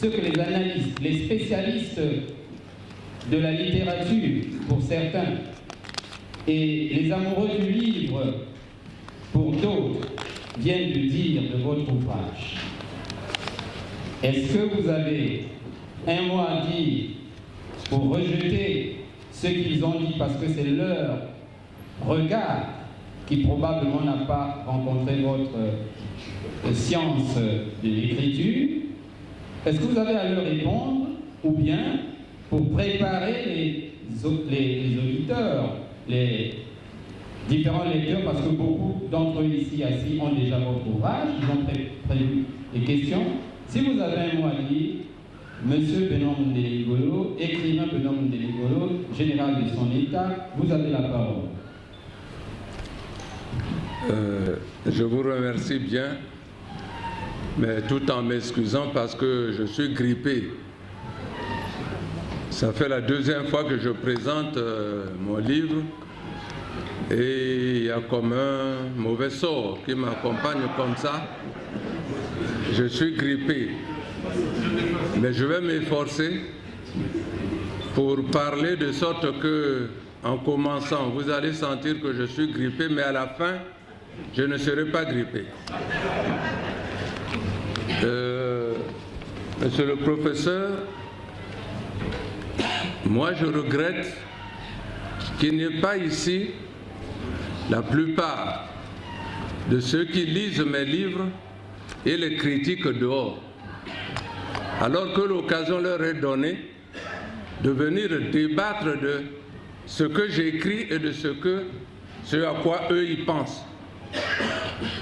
ce que les analystes, les spécialistes de la littérature, pour certains, et les amoureux du livre, pour d'autres, viennent de dire de votre ouvrage. Est-ce que vous avez un mot à dire pour rejeter ce qu'ils ont dit parce que c'est leur regard qui probablement n'a pas rencontré votre science de l'écriture? Est-ce que vous avez à leur répondre ou bien pour préparer les auditeurs, les différents lecteurs, parce que beaucoup d'entre eux ici assis ont déjà votre ouvrage, ils ont prévu des questions. Si vous avez un mot à dire, Monsieur Benoît Mondeligolo, écrivain Benoît Mondeligolo, général de son État, vous avez la parole. Je vous remercie bien, mais tout en m'excusant parce que je suis grippé. Ça fait la deuxième fois que je présente mon livre et il y a comme un mauvais sort qui m'accompagne comme ça. Je suis grippé, mais je vais m'efforcer pour parler de sorte que, en commençant, vous allez sentir que je suis grippé, mais à la fin, je ne serai pas grippé. Monsieur le professeur, moi je regrette qu'il n'y ait pas ici la plupart de ceux qui lisent mes livres et les critiquent dehors, alors que l'occasion leur est donnée de venir débattre de ce que j'écris et de ce à quoi eux ils pensent.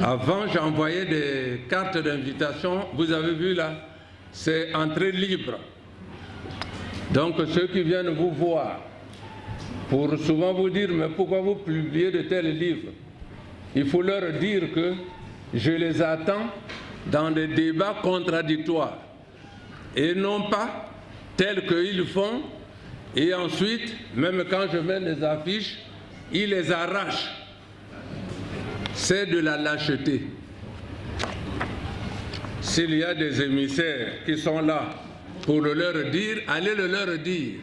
Avant, j'envoyais des cartes d'invitation, vous avez vu là, c'est entrée libre. Donc ceux qui viennent vous voir, pour souvent vous dire, mais pourquoi vous publiez de tels livres? Il faut leur dire que je les attends dans des débats contradictoires et non pas tels qu'ils font, et ensuite, même quand je mets les affiches, ils les arrachent. C'est de la lâcheté. S'il y a des émissaires qui sont là pour le leur dire, allez le leur dire.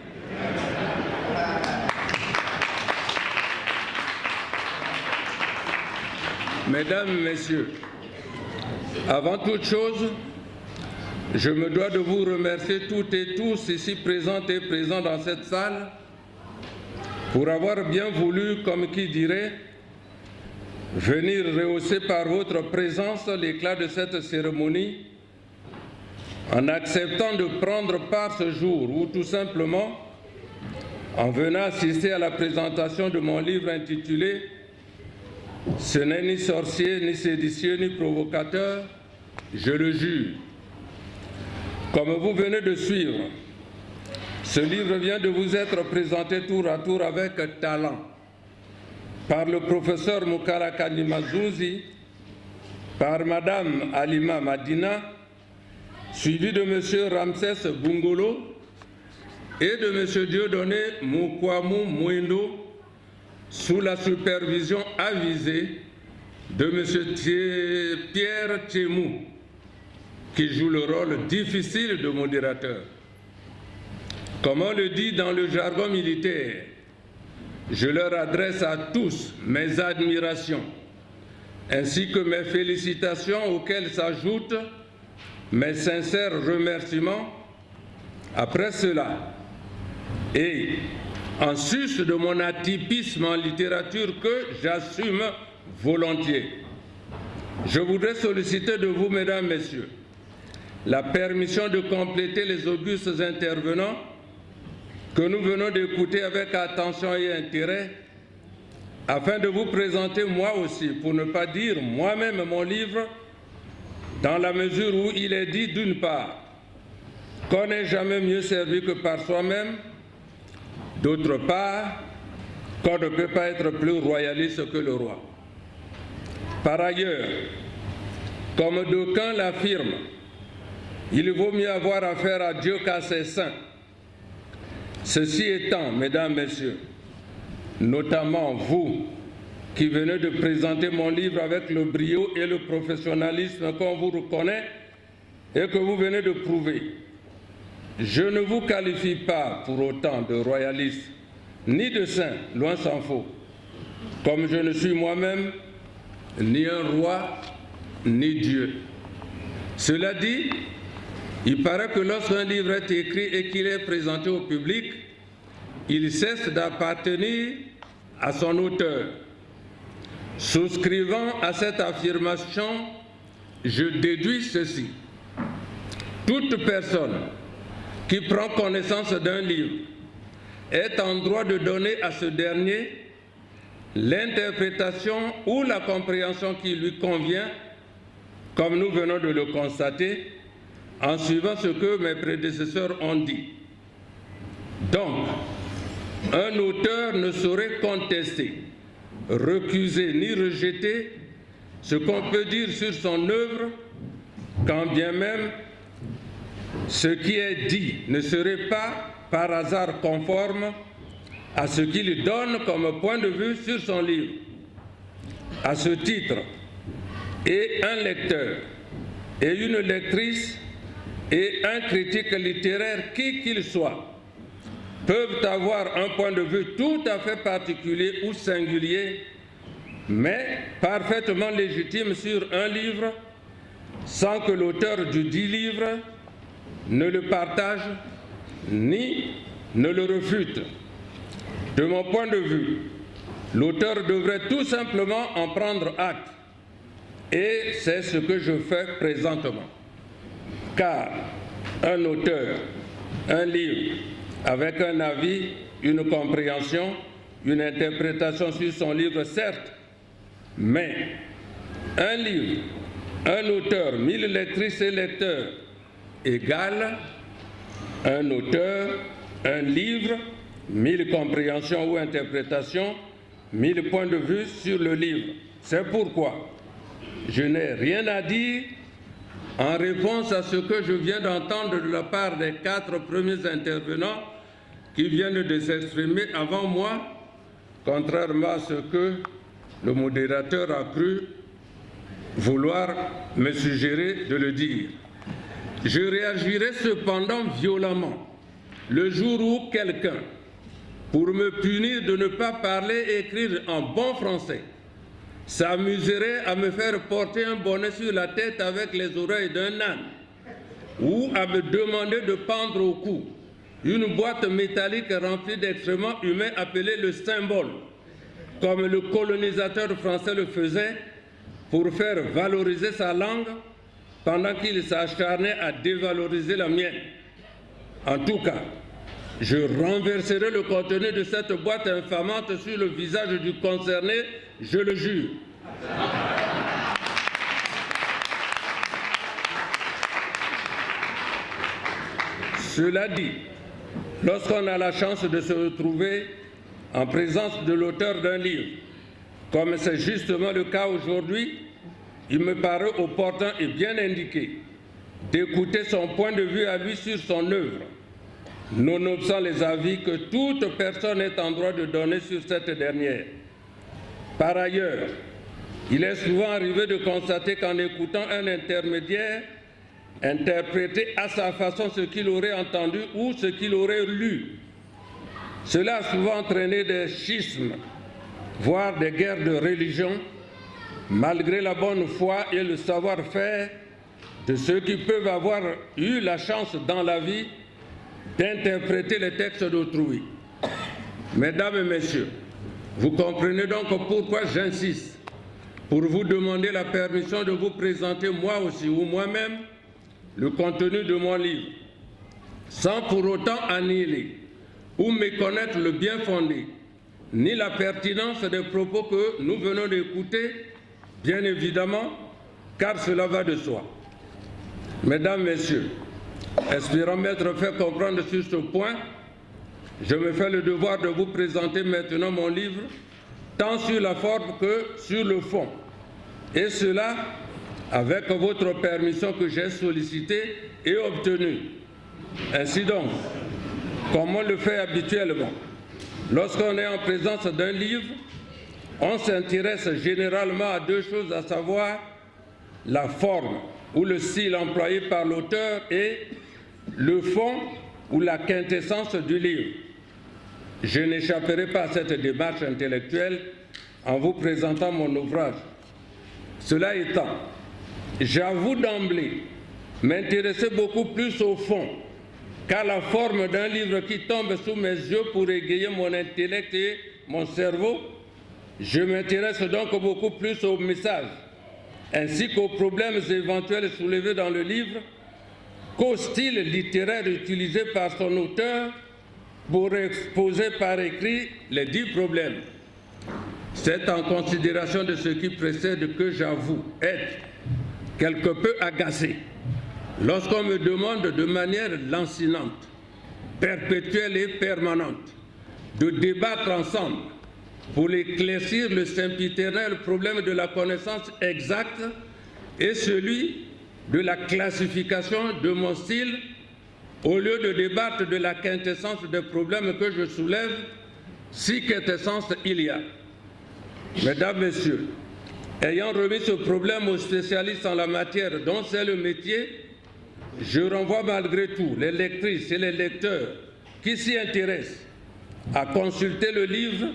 Mesdames, Messieurs, avant toute chose, je me dois de vous remercier toutes et tous ici présentes et présents dans cette salle pour avoir bien voulu, comme qui dirait, venir rehausser par votre présence l'éclat de cette cérémonie en acceptant de prendre part ce jour ou tout simplement en venant assister à la présentation de mon livre intitulé « Ce n'est ni sorcier, ni séditieux, ni provocateur, je le jure ». Comme vous venez de suivre, ce livre vient de vous être présenté tour à tour avec talent par le professeur Moukara Mazouzi, par Madame Alima Madina, suivi de Monsieur Ramsès Bungolo et de Monsieur Dieudonné Moukouamou Mouindo, sous la supervision avisée de Monsieur Pierre Tchémou, qui joue le rôle difficile de modérateur. Comme on le dit dans le jargon militaire, je leur adresse à tous mes admirations, ainsi que mes félicitations auxquelles s'ajoutent mes sincères remerciements. Après cela, et en sus de mon atypisme en littérature que j'assume volontiers, je voudrais solliciter de vous, Mesdames, Messieurs, la permission de compléter les augustes intervenants que nous venons d'écouter avec attention et intérêt, afin de vous présenter moi aussi, pour ne pas dire moi-même, mon livre, dans la mesure où il est dit d'une part qu'on n'est jamais mieux servi que par soi-même, d'autre part qu'on ne peut pas être plus royaliste que le roi. Par ailleurs, comme d'aucuns l'affirment, il vaut mieux avoir affaire à Dieu qu'à ses saints. Ceci étant, Mesdames, Messieurs, notamment vous qui venez de présenter mon livre avec le brio et le professionnalisme qu'on vous reconnaît et que vous venez de prouver, Je ne vous qualifie pas pour autant de royaliste, ni de saint, loin s'en faut, comme je ne suis moi-même ni un roi, ni Dieu. Cela dit, il paraît que lorsqu'un livre est écrit et qu'il est présenté au public, il cesse d'appartenir à son auteur. Souscrivant à cette affirmation, je déduis ceci. Toute personne qui prend connaissance d'un livre est en droit de donner à ce dernier l'interprétation ou la compréhension qui lui convient, comme nous venons de le constater, en suivant ce que mes prédécesseurs ont dit. Donc, un auteur ne saurait contester, recuser ni rejeter ce qu'on peut dire sur son œuvre, quand bien même ce qui est dit ne serait pas par hasard conforme à ce qu'il donne comme point de vue sur son livre. À ce titre, et un lecteur, et une lectrice, et un critique littéraire, qui qu'il soit, peuvent avoir un point de vue tout à fait particulier ou singulier, mais parfaitement légitime sur un livre, sans que l'auteur du dit livre ne le partage ni ne le refute. De mon point de vue, l'auteur devrait tout simplement en prendre acte, et c'est ce que je fais présentement. Car un auteur, un livre, avec un avis, une compréhension, une interprétation sur son livre, certes, mais un livre, un auteur, 1000 lectrices et lecteurs, égale un auteur, un livre, 1000 compréhensions ou interprétations, 1000 points de vue sur le livre. C'est pourquoi je n'ai rien à dire en réponse à ce que je viens d'entendre de la part des 4 premiers intervenants qui viennent de s'exprimer avant moi, contrairement à ce que le modérateur a cru vouloir me suggérer de le dire. Je réagirai cependant violemment le jour où quelqu'un, pour me punir de ne pas parler et écrire en bon français, s'amuserait à me faire porter un bonnet sur la tête avec les oreilles d'un âne, ou à me demander de pendre au cou une boîte métallique remplie d'excréments humains appelée le symbole, comme le colonisateur français le faisait pour faire valoriser sa langue pendant qu'il s'acharnait à dévaloriser la mienne. En tout cas, je renverserai le contenu de cette boîte infamante sur le visage du concerné, je le jure. Cela dit, lorsqu'on a la chance de se retrouver en présence de l'auteur d'un livre, comme c'est justement le cas aujourd'hui, il me paraît opportun et bien indiqué d'écouter son point de vue à lui sur son œuvre, nonobstant les avis que toute personne est en droit de donner sur cette dernière. Par ailleurs, il est souvent arrivé de constater qu'en écoutant un intermédiaire interpréter à sa façon ce qu'il aurait entendu ou ce qu'il aurait lu, cela a souvent entraîné des schismes, voire des guerres de religion, malgré la bonne foi et le savoir-faire de ceux qui peuvent avoir eu la chance dans la vie d'interpréter les textes d'autrui. Mesdames et messieurs, vous comprenez donc pourquoi j'insiste pour vous demander la permission de vous présenter moi aussi ou moi-même le contenu de mon livre, sans pour autant annihiler ou méconnaître le bien fondé, ni la pertinence des propos que nous venons d'écouter, bien évidemment, car cela va de soi. Mesdames, Messieurs, espérant m'être fait comprendre sur ce point, je me fais le devoir de vous présenter maintenant mon livre, tant sur la forme que sur le fond, et cela avec votre permission que j'ai sollicitée et obtenue. Ainsi donc, comme on le fait habituellement, lorsqu'on est en présence d'un livre, on s'intéresse généralement à deux choses, à savoir la forme ou le style employé par l'auteur et le fond ou la quintessence du livre. Je n'échapperai pas à cette démarche intellectuelle en vous présentant mon ouvrage. Cela étant, j'avoue d'emblée m'intéresser beaucoup plus au fond qu'à la forme d'un livre qui tombe sous mes yeux pour égayer mon intellect et mon cerveau. Je m'intéresse donc beaucoup plus au message, ainsi qu'aux problèmes éventuels soulevés dans le livre, qu'au style littéraire utilisé par son auteur pour exposer par écrit les 10 problèmes. C'est en considération de ce qui précède que j'avoue être quelque peu agacé lorsqu'on me demande de manière lancinante, perpétuelle et permanente de débattre ensemble pour éclaircir le sempiternel problème de la connaissance exacte et celui de la classification de mon style, au lieu de débattre de la quintessence des problèmes que je soulève, si quintessence il y a. Mesdames, Messieurs, ayant remis ce problème aux spécialistes en la matière dont c'est le métier, je renvoie malgré tout les lectrices et les lecteurs qui s'y intéressent à consulter le livre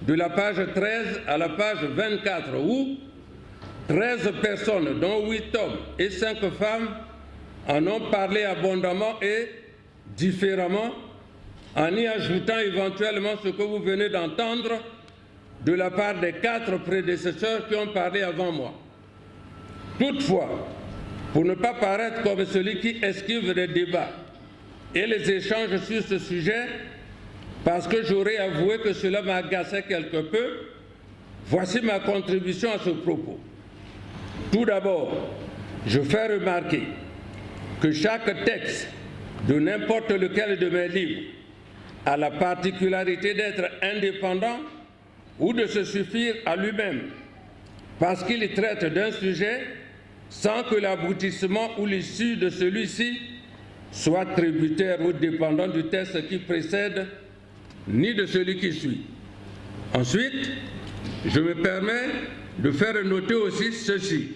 de la page 13 à la page 24 où 13 personnes, dont 8 hommes et 5 femmes, en ont parlé abondamment et différemment, en y ajoutant éventuellement ce que vous venez d'entendre de la part des 4 prédécesseurs qui ont parlé avant moi. Toutefois, pour ne pas paraître comme celui qui esquive les débats et les échanges sur ce sujet, parce que j'aurais avoué que cela m'agaçait quelque peu, voici ma contribution à ce propos. Tout d'abord, je fais remarquer que chaque texte de n'importe lequel de mes livres a la particularité d'être indépendant ou de se suffire à lui-même, parce qu'il traite d'un sujet sans que l'aboutissement ou l'issue de celui-ci soit tributaire ou dépendant du texte qui précède, ni de celui qui suit. Ensuite, je me permets de faire noter aussi ceci.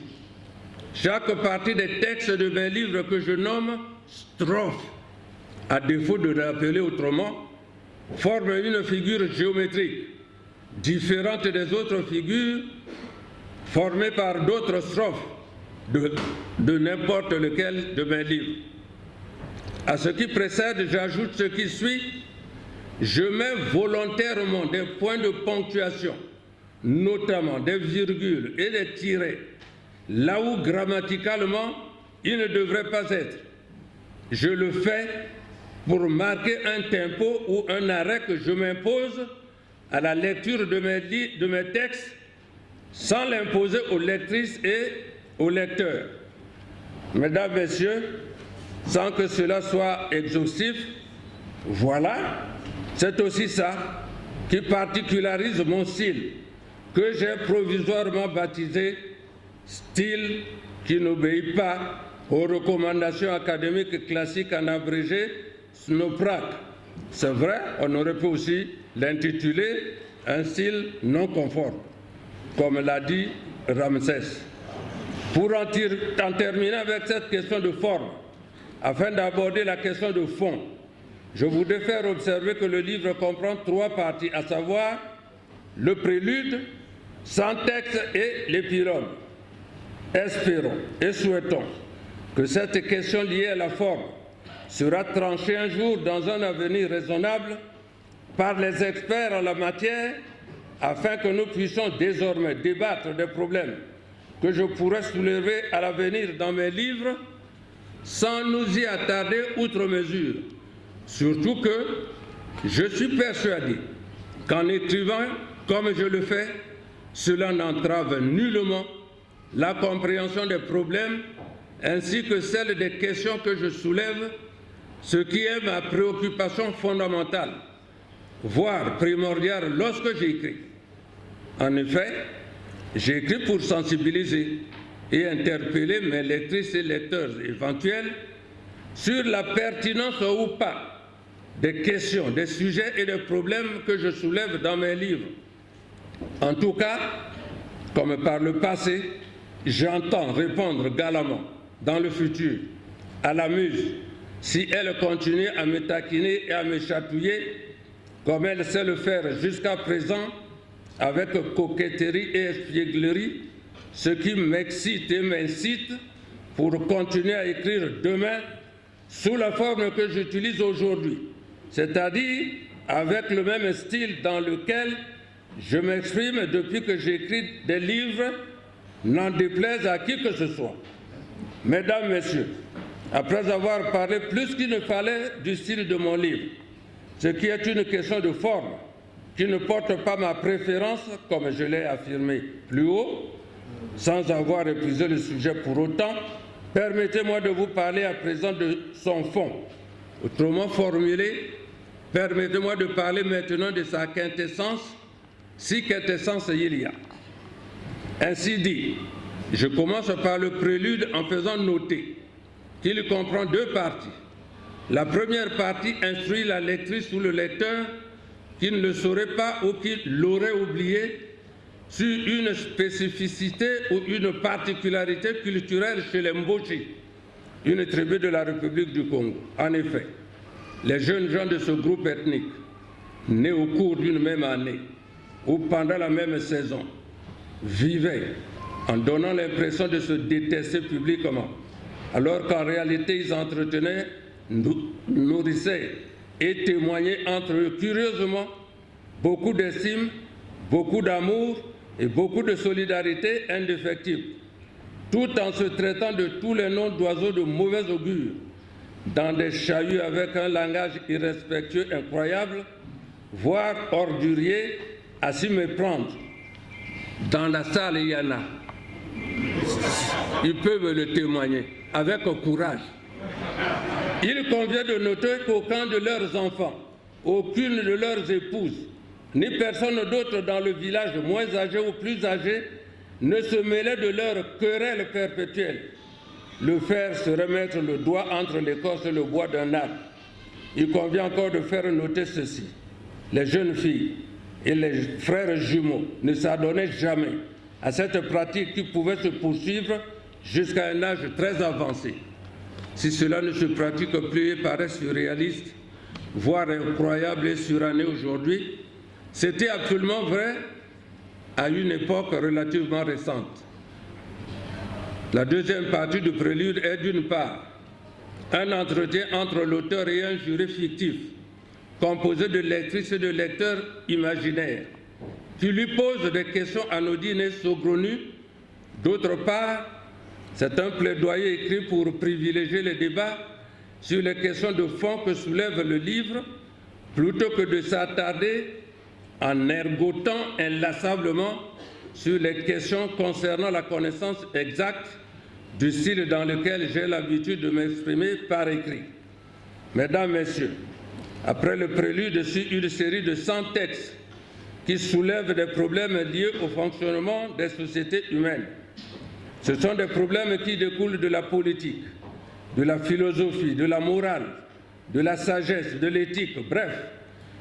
Chaque partie des textes de mes livres que je nomme strophes, à défaut de l'appeler autrement, forme une figure géométrique différente des autres figures formées par d'autres strophes de n'importe lequel de mes livres. À ce qui précède, j'ajoute ce qui suit. Je mets volontairement des points de ponctuation, notamment des virgules et des tirets, là où grammaticalement il ne devrait pas être. Je le fais pour marquer un tempo ou un arrêt que je m'impose à la lecture de mes textes sans l'imposer aux lectrices et aux lecteurs. Mesdames, Messieurs, sans que cela soit exhaustif, voilà, c'est aussi ça qui particularise mon style, que j'ai provisoirement baptisé style qui n'obéit pas aux recommandations académiques classiques en abrégé SNOPRAC. C'est vrai, on aurait pu aussi l'intituler un style non conforme, comme l'a dit Ramsès. Pour en terminer avec cette question de forme, afin d'aborder la question de fond, je voudrais faire observer que le livre comprend 3 parties, à savoir le prélude, sans texte et l'épilogue. Espérons et souhaitons que cette question liée à la forme sera tranchée un jour dans un avenir raisonnable par les experts en la matière, afin que nous puissions désormais débattre des problèmes que je pourrais soulever à l'avenir dans mes livres sans nous y attarder outre mesure. Surtout que je suis persuadé qu'en écrivant comme je le fais, cela n'entrave nullement la compréhension des problèmes ainsi que celle des questions que je soulève, ce qui est ma préoccupation fondamentale, voire primordiale lorsque j'écris. En effet, j'écris pour sensibiliser et interpeller mes lectrices et lecteurs éventuels sur la pertinence ou pas des questions, des sujets et des problèmes que je soulève dans mes livres. En tout cas, comme par le passé, j'entends répondre galamment dans le futur à la muse si elle continue à me taquiner et à me chatouiller, comme elle sait le faire jusqu'à présent, avec coquetterie et espièglerie, ce qui m'excite et m'incite pour continuer à écrire demain sous la forme que j'utilise aujourd'hui, c'est-à-dire avec le même style dans lequel je m'exprime depuis que j'écris des livres, n'en déplaise à qui que ce soit. Mesdames, Messieurs, après avoir parlé plus qu'il ne fallait du style de mon livre, ce qui est une question de forme, qui ne porte pas ma préférence, comme je l'ai affirmé plus haut, sans avoir épuisé le sujet pour autant, permettez-moi de vous parler à présent de son fond. Autrement formulé, permettez-moi de parler maintenant de sa quintessence, si quintessence il y a. Ainsi dit, je commence par le prélude en faisant noter qu'il comprend deux parties. La première partie instruit la lectrice ou le lecteur qui ne le saurait pas ou qui l'aurait oublié sur une spécificité ou une particularité culturelle chez les Mboji, une tribu de la République du Congo. En effet, les jeunes gens de ce groupe ethnique, nés au cours d'une même année ou pendant la même saison, vivaient en donnant l'impression de se détester publiquement, alors qu'en réalité ils entretenaient, nourrissaient et témoignaient entre eux curieusement beaucoup d'estime, beaucoup d'amour et beaucoup de solidarité indéfectible, tout en se traitant de tous les noms d'oiseaux de mauvais augure, dans des chahuts avec un langage irrespectueux incroyable, voire ordurier, à s'y méprendre. Dans la salle, il y en a. Ils peuvent le témoigner avec courage. Il convient de noter qu'aucun de leurs enfants, aucune de leurs épouses, ni personne d'autre dans le village moins âgé ou plus âgé ne se mêlait de leur querelle perpétuelle. Le faire serait mettre le doigt entre l'écorce et le bois d'un arbre. Il convient encore de faire noter ceci. Les jeunes filles et les frères jumeaux ne s'adonnaient jamais à cette pratique qui pouvait se poursuivre jusqu'à un âge très avancé. Si cela ne se pratique plus et paraît surréaliste, voire incroyable et suranné aujourd'hui, c'était absolument vrai à une époque relativement récente. La deuxième partie du prélude est d'une part un entretien entre l'auteur et un jury fictif, composé de lectrices et de lecteurs imaginaires, qui lui posent des questions anodines et saugrenues. D'autre part, c'est un plaidoyer écrit pour privilégier les débats sur les questions de fond que soulève le livre, plutôt que de s'attarder en ergotant inlassablement sur les questions concernant la connaissance exacte du style dans lequel j'ai l'habitude de m'exprimer par écrit. Mesdames, Messieurs, après le prélude sur une série de 100 textes qui soulèvent des problèmes liés au fonctionnement des sociétés humaines, ce sont des problèmes qui découlent de la politique, de la philosophie, de la morale, de la sagesse, de l'éthique, bref,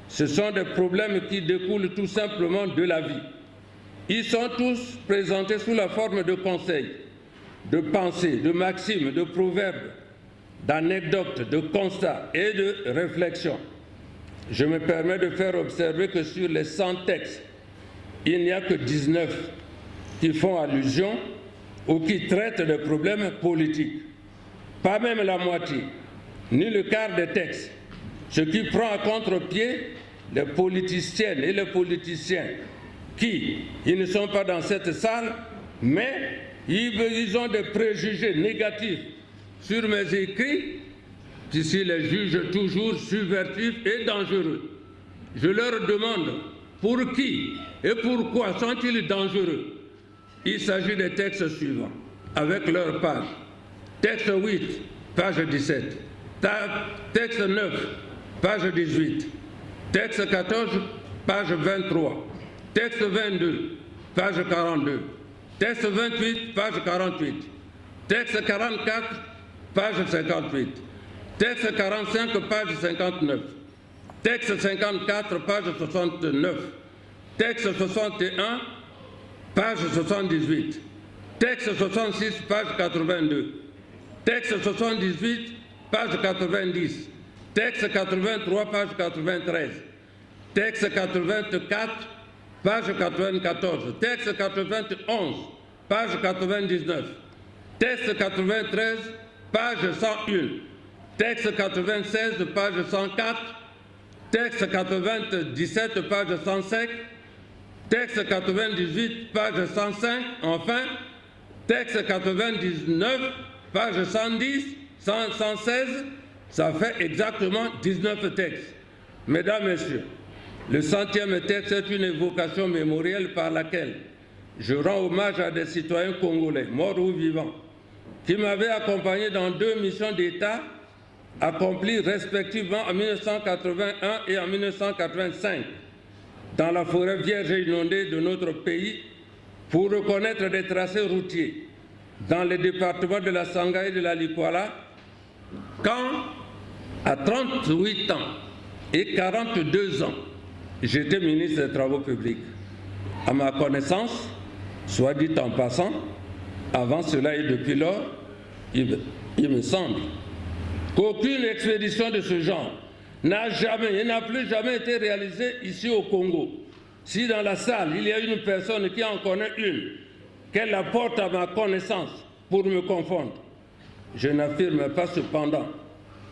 ce sont des problèmes qui découlent tout simplement de la vie. Ils sont tous présentés sous la forme de conseils, de pensées, de maximes, de proverbes, d'anecdotes, de constats et de réflexions. Je me permets de faire observer que sur les 100 textes, il n'y a que 19 qui font allusion ou qui traitent de problèmes politiques. Pas même la moitié, ni le quart des textes, ce qui prend à contre-pied les politiciennes et les politiciens qui, ils ne sont pas dans cette salle, mais ils ont des préjugés négatifs sur mes écrits, qui les jugent toujours subversifs et dangereux. Je leur demande pour qui et pourquoi sont-ils dangereux. Il s'agit des textes suivants, avec leur page. Texte 8, page 17. Texte 9, page 18. Texte 14, page 23. Texte 22, page 42. Texte 28, page 48. Texte 44, page 58. Texte 45, page 59. Texte 54, page 69. Texte 61, page 78. Texte 66, page 82. Texte 78, page 90. Texte 83, page 93. Texte 84, page 94. Texte 91, page 99. Texte 93, page 101. Texte 96, page 104. Texte 97, page 105. Texte 98, page 105. Enfin, texte 99, page 110, 116. Ça fait exactement 19 textes. Mesdames, Messieurs, le 100e texte est une évocation mémorielle par laquelle je rends hommage à des citoyens congolais, morts ou vivants, qui m'avaient accompagné dans 2 missions d'État accomplies respectivement en 1981 et en 1985 dans la forêt vierge et inondée de notre pays pour reconnaître des tracés routiers dans les départements de la Sangha et de la Likwala, quand, à 38 ans et 42 ans, j'étais ministre des Travaux publics. À ma connaissance, soit dit en passant, avant cela et depuis lors, il me semble qu'aucune expédition de ce genre n'a plus jamais été réalisée ici au Congo. Si dans la salle, il y a une personne qui en connaît une, qu'elle apporte à ma connaissance pour me confondre. Je n'affirme pas cependant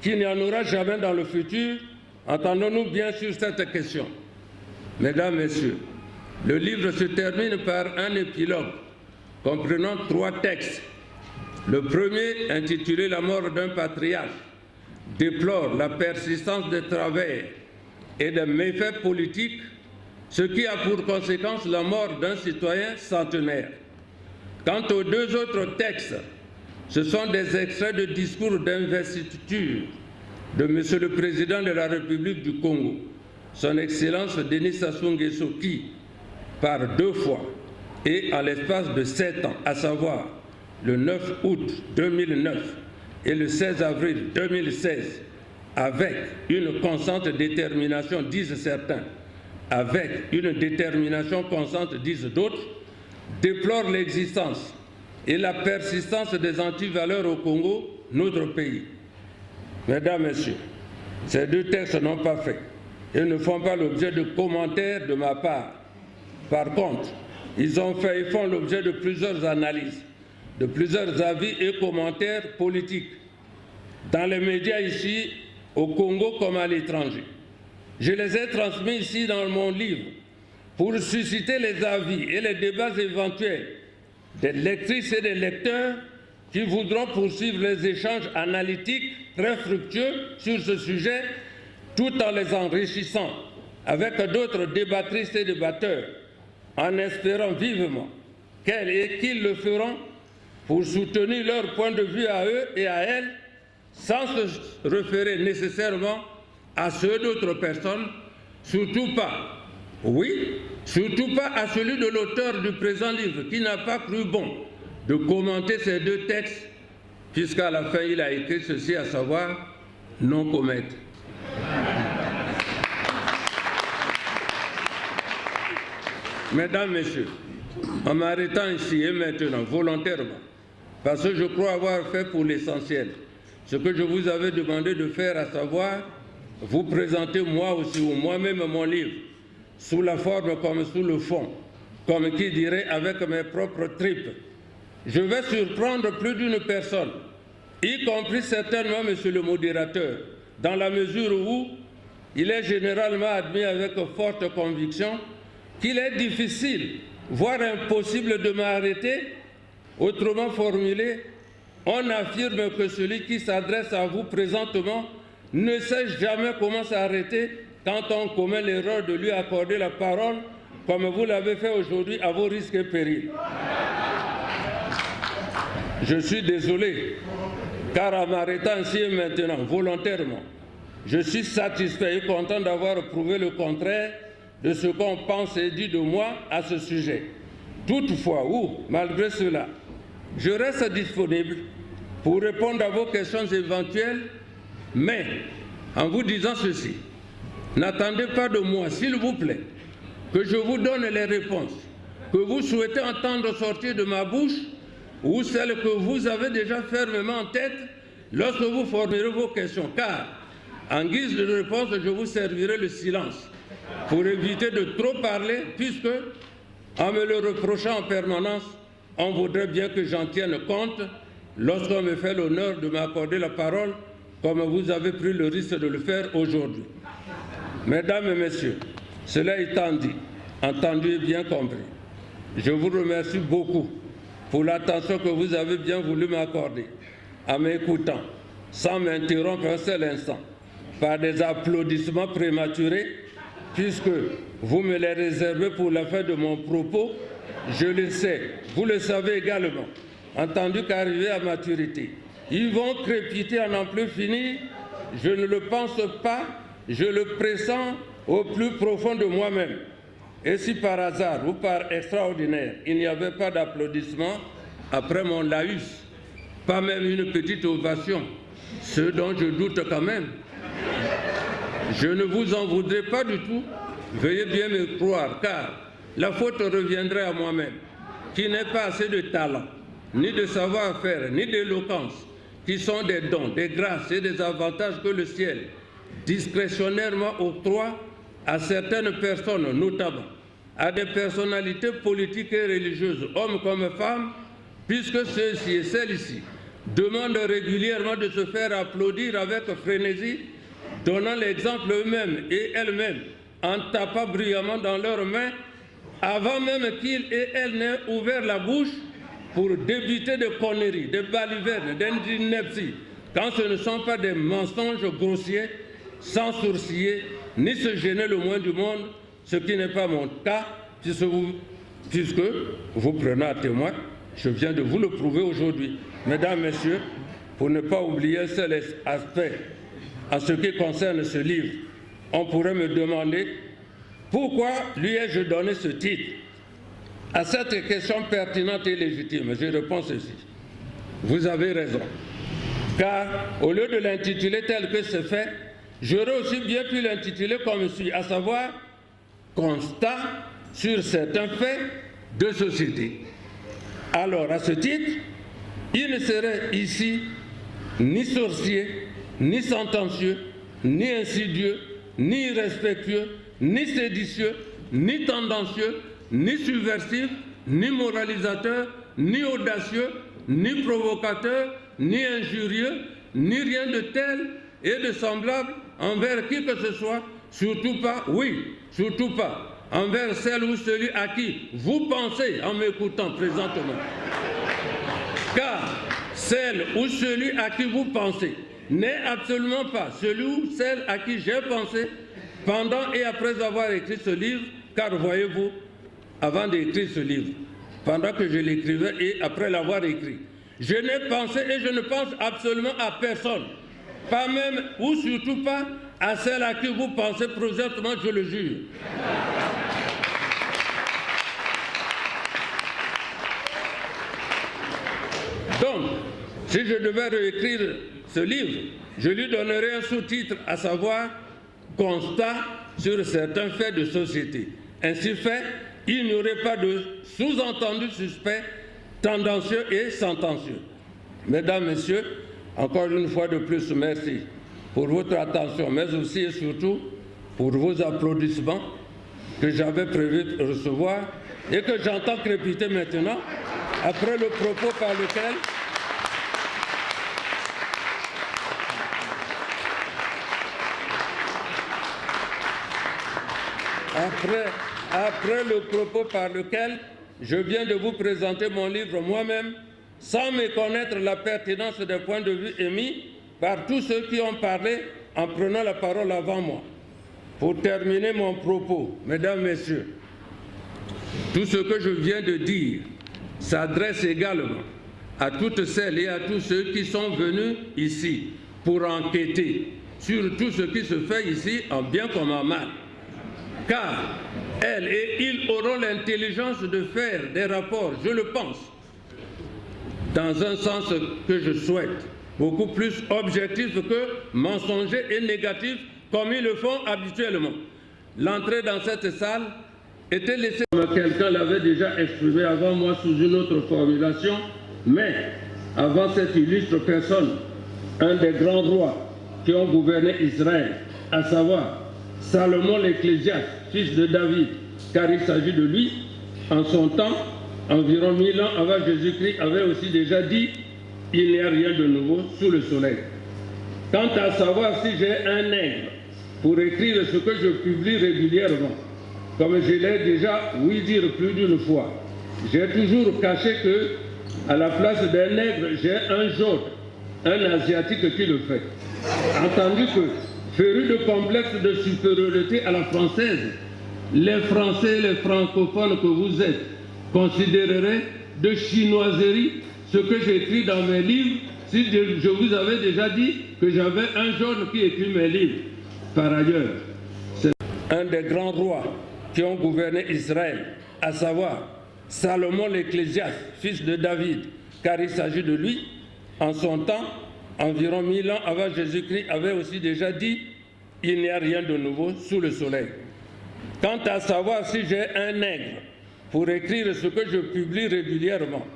qu'il n'y en aura jamais dans le futur. Entendons-nous bien sur cette question. Mesdames, Messieurs, le livre se termine par un épilogue comprenant 3 textes. Le premier, intitulé « La mort d'un patriarche », déplore la persistance des travers et des méfaits politiques, ce qui a pour conséquence la mort d'un citoyen centenaire. Quant aux 2 autres textes, ce sont des extraits de discours d'investiture de M. le Président de la République du Congo, Son Excellence Denis Sassou Nguesso, qui, par 2 fois et en l'espace de 7 ans, à savoir le 9 août 2009 et le 16 avril 2016, avec une constante détermination, disent certains, avec une détermination constante, disent d'autres, déplore l'existence et la persistance des antivaleurs au Congo, notre pays. Mesdames, Messieurs, ces 2 textes n'ont pas fait et ne font pas l'objet de commentaires de ma part. Par contre, ils ont fait et font l'objet de plusieurs analyses, de plusieurs avis et commentaires politiques, dans les médias ici, au Congo comme à l'étranger. Je les ai transmis ici dans mon livre pour susciter les avis et les débats éventuels des lectrices et des lecteurs qui voudront poursuivre les échanges analytiques très fructueux sur ce sujet, tout en les enrichissant avec d'autres débattrices et débatteurs, en espérant vivement qu'elles et qu'ils le feront pour soutenir leur point de vue à eux et à elles, sans se référer nécessairement à ceux d'autres personnes, surtout pas, oui, surtout pas à celui de l'auteur du présent livre, qui n'a pas cru bon de commenter ces 2 textes, puisqu'à la fin il a écrit ceci, à savoir « non commettre ». Mesdames, Messieurs, en m'arrêtant ici et maintenant, volontairement, parce que je crois avoir fait pour l'essentiel ce que je vous avais demandé de faire, à savoir vous présenter moi aussi, ou moi-même, mon livre, sous la forme comme sous le fond, comme qui dirait avec mes propres tripes. Je vais surprendre plus d'une personne, y compris certainement Monsieur le modérateur, dans la mesure où il est généralement admis avec forte conviction qu'il est difficile, voire impossible de m'arrêter. Autrement formulé, on affirme que celui qui s'adresse à vous présentement ne sait jamais comment s'arrêter quand on commet l'erreur de lui accorder la parole, comme vous l'avez fait aujourd'hui à vos risques et périls. Je suis désolé, car en m'arrêtant ici et maintenant, volontairement, je suis satisfait et content d'avoir prouvé le contraire de ce qu'on pense et dit de moi à ce sujet. Toutefois, malgré cela, je reste disponible pour répondre à vos questions éventuelles, mais en vous disant ceci, n'attendez pas de moi, s'il vous plaît, que je vous donne les réponses que vous souhaitez entendre sortir de ma bouche ou celles que vous avez déjà fermement en tête lorsque vous formulerez vos questions, car en guise de réponse, je vous servirai le silence pour éviter de trop parler, puisque, en me le reprochant en permanence, on voudrait bien que j'en tienne compte lorsqu'on me fait l'honneur de m'accorder la parole, comme vous avez pris le risque de le faire aujourd'hui. Mesdames et messieurs, cela étant dit, entendu et bien compris, je vous remercie beaucoup pour l'attention que vous avez bien voulu m'accorder en m'écoutant, sans m'interrompre un seul instant, par des applaudissements prématurés, puisque vous me les réservez pour la fin de mon propos. Je le sais, vous le savez également, entendu qu'arrivé à maturité, ils vont crépiter à n'en plus finir. Je ne le pense pas, je le pressens au plus profond de moi-même. Et si par hasard ou par extraordinaire, il n'y avait pas d'applaudissements après mon laïus, pas même une petite ovation, ce dont je doute quand même, je ne vous en voudrais pas du tout. Veuillez bien me croire, car la faute reviendrait à moi-même, qui n'ai pas assez de talent, ni de savoir-faire, ni d'éloquence, qui sont des dons, des grâces et des avantages que le ciel discrétionnairement octroie à certaines personnes, notamment à des personnalités politiques et religieuses, hommes comme femmes, puisque ceux-ci et celles-ci demandent régulièrement de se faire applaudir avec frénésie, donnant l'exemple eux-mêmes et elles-mêmes, en tapant bruyamment dans leurs mains, avant même qu'ils et elles n'aient ouvert la bouche pour débiter de conneries, de balivernes, d'inepties, quand ce ne sont pas des mensonges grossiers, sans sourciller, ni se gêner le moins du monde, ce qui n'est pas mon cas, puisque vous prenez à témoin, je viens de vous le prouver aujourd'hui. Mesdames, Messieurs, pour ne pas oublier un seul aspect en ce qui concerne ce livre, on pourrait me demander pourquoi lui ai-je donné ce titre. À cette question pertinente et légitime, je réponds ceci. Vous avez raison. Car au lieu de l'intituler tel que c'est fait, j'aurais aussi bien pu l'intituler comme suit, à savoir constat sur certains faits de société. Alors, à ce titre, il ne serait ici ni sorcier, ni sentencieux, ni insidieux, ni irrespectueux, ni séditieux, ni tendancieux, ni subversif, ni moralisateur, ni audacieux, ni provocateur, ni injurieux, ni rien de tel et de semblable envers qui que ce soit, surtout pas, oui, surtout pas, envers celle ou celui à qui vous pensez en m'écoutant présentement. Car celle ou celui à qui vous pensez n'est absolument pas celui ou celle à qui j'ai pensé pendant et après avoir écrit ce livre, car voyez-vous, avant d'écrire ce livre, pendant que je l'écrivais et après l'avoir écrit, je n'ai pensé et je ne pense absolument à personne, pas même ou surtout pas à celle à qui vous pensez présentement, je le jure. Donc, si je devais réécrire ce livre, je lui donnerais un sous-titre, à savoir « Constat sur certains faits de société ». Ainsi fait, il n'y aurait pas de sous-entendu suspect, tendancieux et sentencieux. Mesdames, Messieurs, encore une fois de plus, merci pour votre attention, mais aussi et surtout pour vos applaudissements que j'avais prévu de recevoir et que j'entends crépiter maintenant, après le propos par lequel après le propos par lequel je viens de vous présenter mon livre moi-même, sans méconnaître la pertinence des points de vue émis par tous ceux qui ont parlé en prenant la parole avant moi. Pour terminer mon propos, Mesdames, Messieurs, tout ce que je viens de dire s'adresse également à toutes celles et à tous ceux qui sont venus ici pour enquêter sur tout ce qui se fait ici en bien comme en mal. Car elles et ils auront l'intelligence de faire des rapports, je le pense, dans un sens que je souhaite, beaucoup plus objectif que mensonger et négatif comme ils le font habituellement. L'entrée dans cette salle était laissée comme quelqu'un l'avait déjà exprimé avant moi sous une autre formulation, mais avant cette illustre personne un des grands rois qui ont gouverné Israël, à savoir Salomon l'Ecclésiaste, fils de David, car il s'agit de lui, en son temps, environ 1000 ans avant Jésus-Christ, avait aussi déjà dit « Il n'y a rien de nouveau sous le soleil ». Quant à savoir si j'ai un nègre pour écrire ce que je publie régulièrement, comme je l'ai déjà ouï dire plus d'une fois, j'ai toujours caché que, à la place d'un nègre, j'ai un jaune, un asiatique qui le fait. Entendu que, férus de complexe de supériorité à la française, les Français et les francophones que vous êtes considéreraient de chinoiserie ce que j'écris dans mes livres si je vous avais déjà dit que j'avais un jaune qui écrit mes livres. Par ailleurs, c'est un des grands rois qui ont gouverné Israël, à savoir Salomon l'Ecclésiaste, fils de David, car il s'agit de lui, en son temps, environ 1000 ans avant Jésus-Christ, avait aussi déjà dit « Il n'y a rien de nouveau sous le soleil ». Quant à savoir si j'ai un nègre pour écrire ce que je publie régulièrement,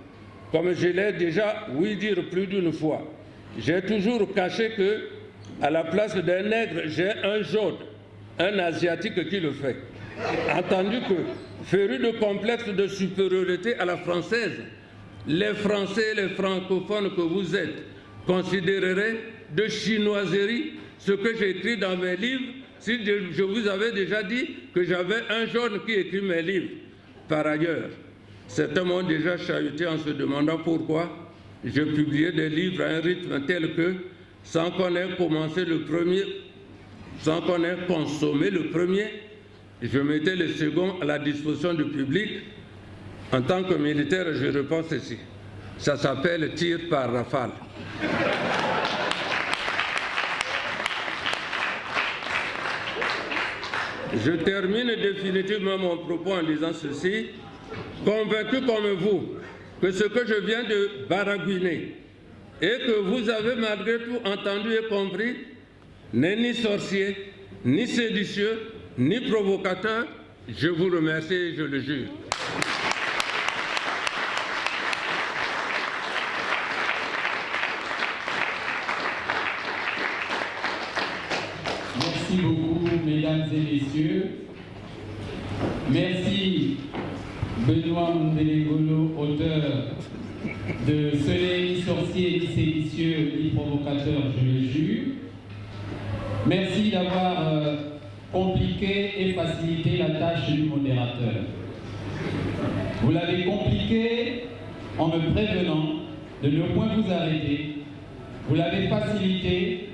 comme je l'ai déjà ouï dire plus d'une fois, j'ai toujours caché que, à la place d'un nègre, j'ai un jaune, un asiatique qui le fait. Entendu que, férus de complexe de supériorité à la française, les Français et les francophones que vous êtes considéreraient de chinoiserie ce que j'écris dans mes livres si je vous avais déjà dit que j'avais un jaune qui écrit mes livres. Par ailleurs, certains m'ont déjà chahuté en se demandant pourquoi je publiais des livres à un rythme tel que, sans qu'on ait commencé le premier, sans qu'on ait consommé le premier, je mettais le second à la disposition du public. En tant que militaire, je réponds ceci. Ça s'appelle tir par rafale. Je termine définitivement mon propos en disant ceci, convaincu comme vous que ce que je viens de baragouiner et que vous avez malgré tout entendu et compris n'est ni sorcier, ni séditieux, ni provocateur, je vous remercie et je le jure. Merci beaucoup, mesdames et messieurs. Merci, Benoît Mondelegolo, auteur de « Ce n'est ni sorcier, ni séditieux, ni provocateur, je le jure ». Merci d'avoir compliqué et facilité la tâche du modérateur. Vous l'avez compliqué en me prévenant de ne point vous arrêter. Vous l'avez facilité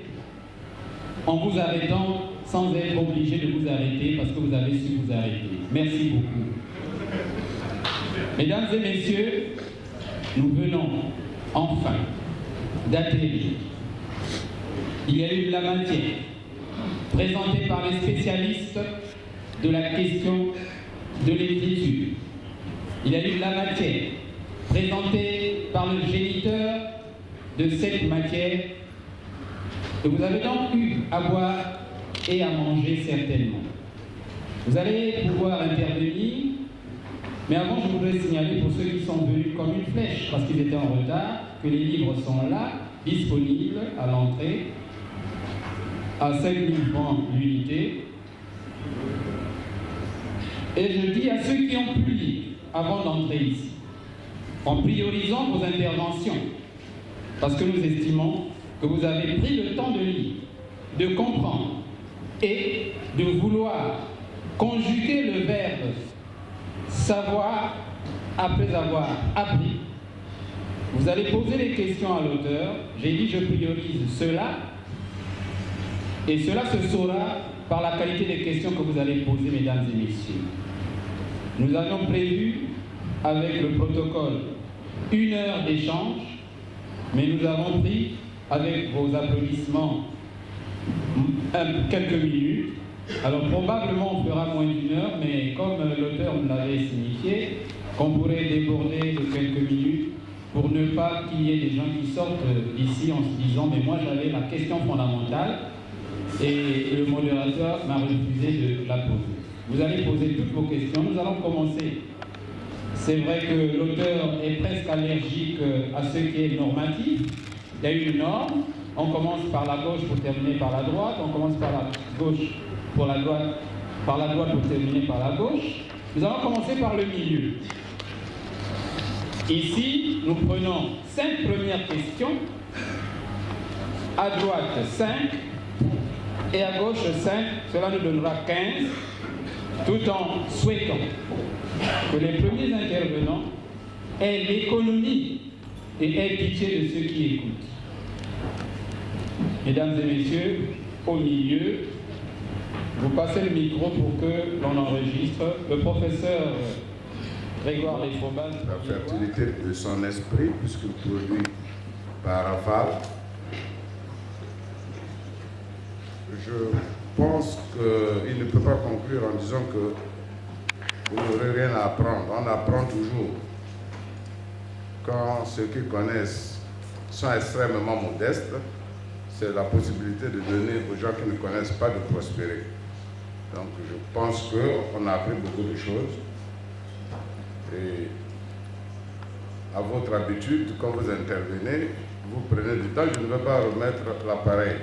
en vous arrêtant sans être obligé de vous arrêter parce que vous avez su vous arrêter. Merci beaucoup. Mesdames et messieurs, nous venons enfin d'atterrir. Il y a eu de la matière présentée par les spécialistes de la question de l'écriture. Il y a eu de la matière présentée par le géniteur de cette matière. Et vous avez donc eu à boire et à manger certainement. Vous allez pouvoir intervenir, mais avant je voudrais signaler pour ceux qui sont venus comme une flèche, parce qu'ils étaient en retard, que les livres sont là, disponibles à l'entrée, à 5 000 francs l'unité. Et je dis à ceux qui ont pu lire avant d'entrer ici, en priorisant vos interventions, parce que nous estimons que vous avez pris le temps de lire, de comprendre et de vouloir conjuguer le verbe savoir après avoir appris. Vous allez poser des questions à l'auteur. J'ai dit je priorise cela et cela se saura par la qualité des questions que vous allez poser, mesdames et messieurs. Nous avions prévu avec le protocole 1 heure d'échange, mais nous avons pris avec vos applaudissements quelques minutes. Alors probablement on fera moins d'1 heure, mais comme l'auteur nous l'avait signifié, qu'on pourrait déborder de quelques minutes pour ne pas qu'il y ait des gens qui sortent d'ici en se disant mais moi j'avais la question fondamentale et le modérateur m'a refusé de la poser. Vous allez poser toutes vos questions. Nous allons commencer. C'est vrai que l'auteur est presque allergique à ce qui est normatif. Il y a une norme on commence par la gauche pour terminer par la droite, on commence par la gauche pour la droite, par la droite pour terminer par la gauche. Nous allons commencer par le milieu. Ici, nous prenons 5 premières questions, à droite 5 et à gauche 5, cela nous donnera 15, tout en souhaitant que les premiers intervenants aient l'économie et aient pitié de ceux qui écoutent. Mesdames et messieurs, au milieu, vous passez le micro pour que l'on enregistre. Le professeur Grégoire Desfobas. La fertilité de son esprit, puisqu'il produit par rafale. Je pense qu'il ne peut pas conclure en disant que vous n'aurez rien à apprendre. On apprend toujours. Quand ceux qui connaissent sont extrêmement modestes, c'est la possibilité de donner aux gens qui ne connaissent pas de prospérer. Donc je pense qu'on a appris beaucoup de choses. Et à votre habitude, quand vous intervenez, vous prenez du temps. Je ne vais pas remettre l'appareil.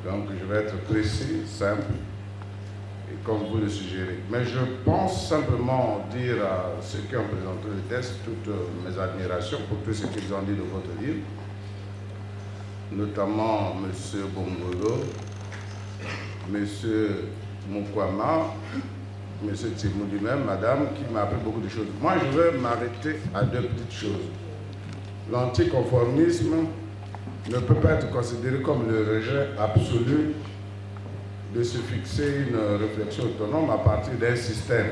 Donc je vais être précis, simple, et comme vous le suggérez. Mais je pense simplement dire à ceux qui ont présenté le texte toutes mes admirations pour tout ce qu'ils ont dit de votre livre, notamment M. Bongolo, M. Mukwama, M. Timou lui-même, Madame, qui m'a appris beaucoup de choses. Moi, je vais m'arrêter à 2 petites choses. L'anticonformisme ne peut pas être considéré comme le rejet absolu de se fixer une réflexion autonome à partir d'un système.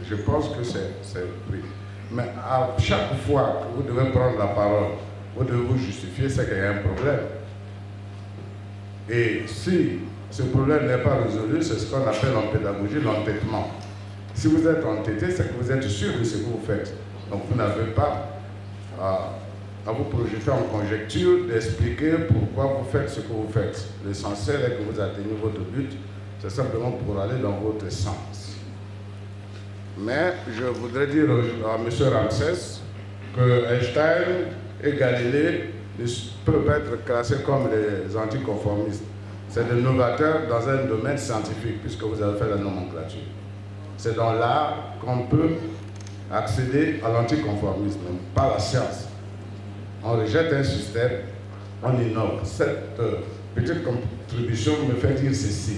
Je pense que c'est pris. Mais à chaque fois que vous devez prendre la parole, vous devez vous justifier, c'est qu'il y a un problème. Et si ce problème n'est pas résolu, c'est ce qu'on appelle en pédagogie l'entêtement. Si vous êtes entêté, c'est que vous êtes sûr de ce que vous faites. Donc vous n'avez pas à vous projeter en conjecture d'expliquer pourquoi vous faites ce que vous faites. L'essentiel est que vous atteignez votre but, c'est simplement pour aller dans votre sens. Mais je voudrais dire à M. Ramsès que Einstein et Galilée ne peuvent pas être classés comme les anticonformistes. C'est des novateurs dans un domaine scientifique, puisque vous avez fait la nomenclature. C'est dans l'art qu'on peut accéder à l'anticonformisme, pas la science. On rejette un système, on innove. Cette petite contribution me fait dire ceci.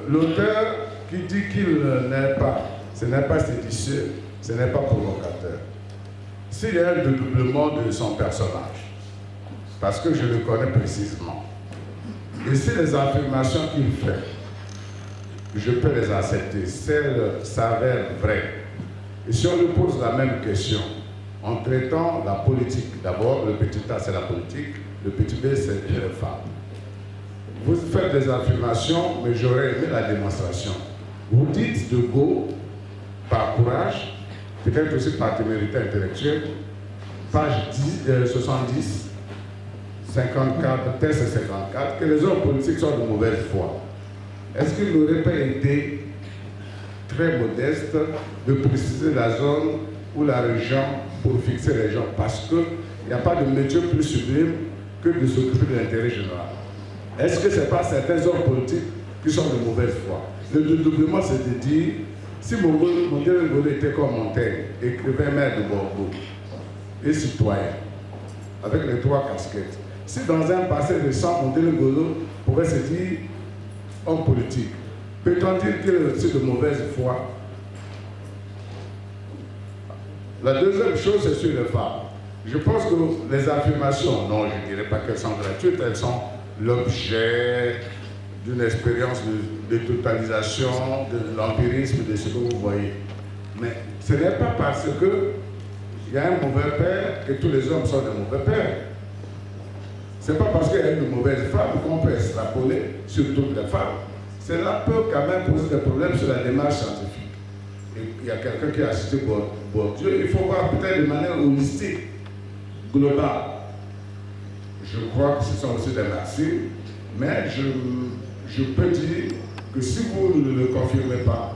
L'auteur qui dit qu'il n'est pas, ce n'est pas séditieux, ce n'est pas provocateur. S'il y a un dédoublement de son personnage, parce que je le connais précisément, et si les affirmations qu'il fait, je peux les accepter, celles s'avèrent vraies, et si on lui pose la même question, en traitant la politique, d'abord, le petit A c'est la politique, le petit B c'est les femmes. Vous faites des affirmations, mais j'aurais aimé la démonstration. Vous dites de go, par courage, peut-être aussi par témérité intellectuelle, page 70, 54, texte 54, que les hommes politiques sont de mauvaise foi. Est-ce qu'il n'aurait pas été très modeste de préciser la zone ou la région pour fixer les gens? Parce qu'il n'y a pas de métier plus sublime que de s'occuper de l'intérêt général. Est-ce que ce n'est pas certains hommes politiques qui sont de mauvaise foi? Le dédoublement, c'est de dire, si Mondele Ngolo était comme Montaigne, écrivain maire de Bordeaux, et citoyen, avec les 3 casquettes, si dans un passé récent, Mondele Ngolo pouvait se dire homme politique, peut-on dire qu'il est aussi de mauvaise foi? La deuxième chose, c'est sur les femmes. Je pense que les affirmations, non, je ne dirais pas qu'elles sont gratuites, elles sont l'objet d'une expérience de totalisation, de l'empirisme, de ce que vous voyez. Mais ce n'est pas parce qu'il y a un mauvais père que tous les hommes sont des mauvais pères. Ce n'est pas parce qu'il y a une mauvaise femme qu'on peut extrapoler sur toutes les femmes. Cela peut quand même poser des problèmes sur la démarche scientifique. Et il y a quelqu'un qui a cité Bourdieu, il faut voir peut-être de manière holistique, globale. Je crois que ce sont aussi des maximes, mais je peux dire que si vous ne le confirmez pas,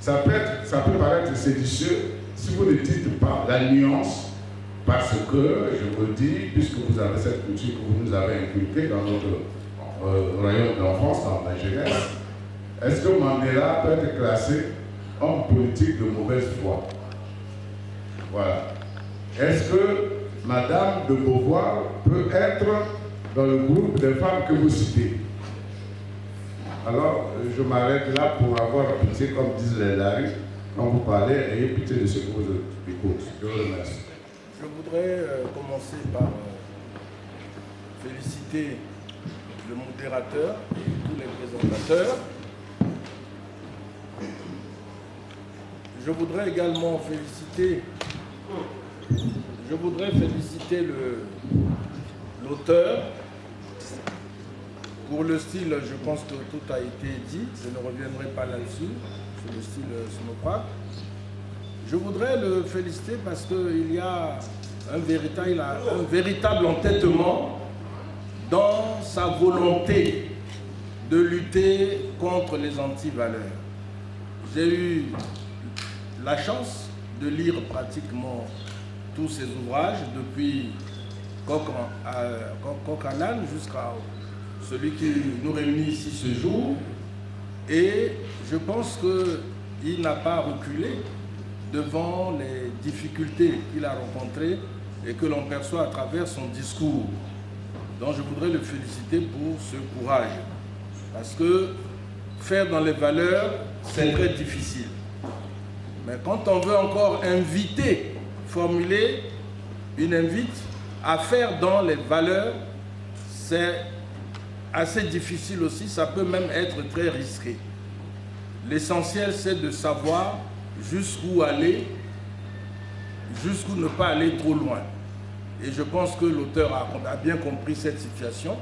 ça peut paraître séditieux si vous ne dites pas la nuance Parce que, je vous le dis, puisque vous avez cette culture que vous nous avez inculquée dans notre royaume d'enfance, dans la jeunesse, est-ce que Mandela peut être classé homme politique de mauvaise foi? Voilà. Est-ce que Madame de Beauvoir peut être dans le groupe des femmes que vous citez? Alors, je m'arrête là pour avoir pitié, comme disent les Larry. Quand vous parlez, ayez pitié de ce que vous écoutez. Je vous remercie. Je voudrais commencer par féliciter le modérateur et tous les présentateurs. Je voudrais également féliciter l'auteur. Pour le style, je pense que tout a été dit, je ne reviendrai pas là-dessus, sur le style sonophrasme. Je voudrais le féliciter parce qu'il y a un véritable entêtement dans sa volonté de lutter contre les antivaleurs. J'ai eu la chance de lire pratiquement tous ses ouvrages, depuis Coq à l'âne jusqu'à celui qui nous réunit ici ce jour, et je pense qu'il n'a pas reculé devant les difficultés qu'il a rencontrées et que l'on perçoit à travers son discours. Donc je voudrais le féliciter pour ce courage, parce que faire dans les valeurs, c'est très difficile. Mais quand on veut encore formuler une invite à faire dans les valeurs, c'est assez difficile aussi, ça peut même être très risqué. L'essentiel, c'est de savoir jusqu'où aller, jusqu'où ne pas aller trop loin. Et je pense que l'auteur a bien compris cette situation.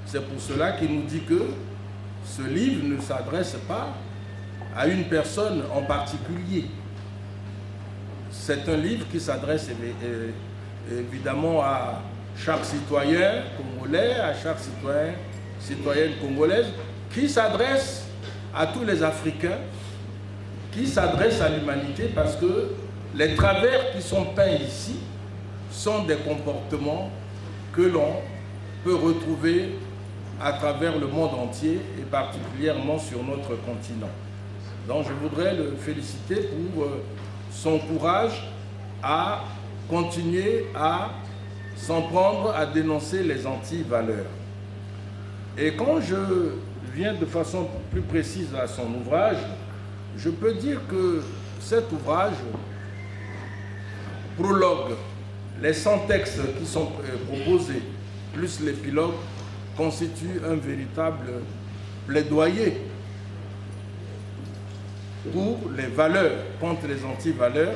C'est pour cela qu'il nous dit que ce livre ne s'adresse pas à une personne en particulier. C'est un livre qui s'adresse évidemment à chaque citoyen congolais, à chaque citoyenne congolaise, qui s'adresse à tous les Africains, qui s'adresse à l'humanité, parce que les travers qui sont peints ici sont des comportements que l'on peut retrouver à travers le monde entier et particulièrement sur notre continent. Donc je voudrais le féliciter pour son courage à continuer à s'en prendre à dénoncer les anti-valeurs. Et quand je viens de façon plus précise à son ouvrage, je peux dire que cet ouvrage, prologue, les 100 textes qui sont proposés, plus l'épilogue, constitue un véritable plaidoyer pour les valeurs, contre les anti-valeurs.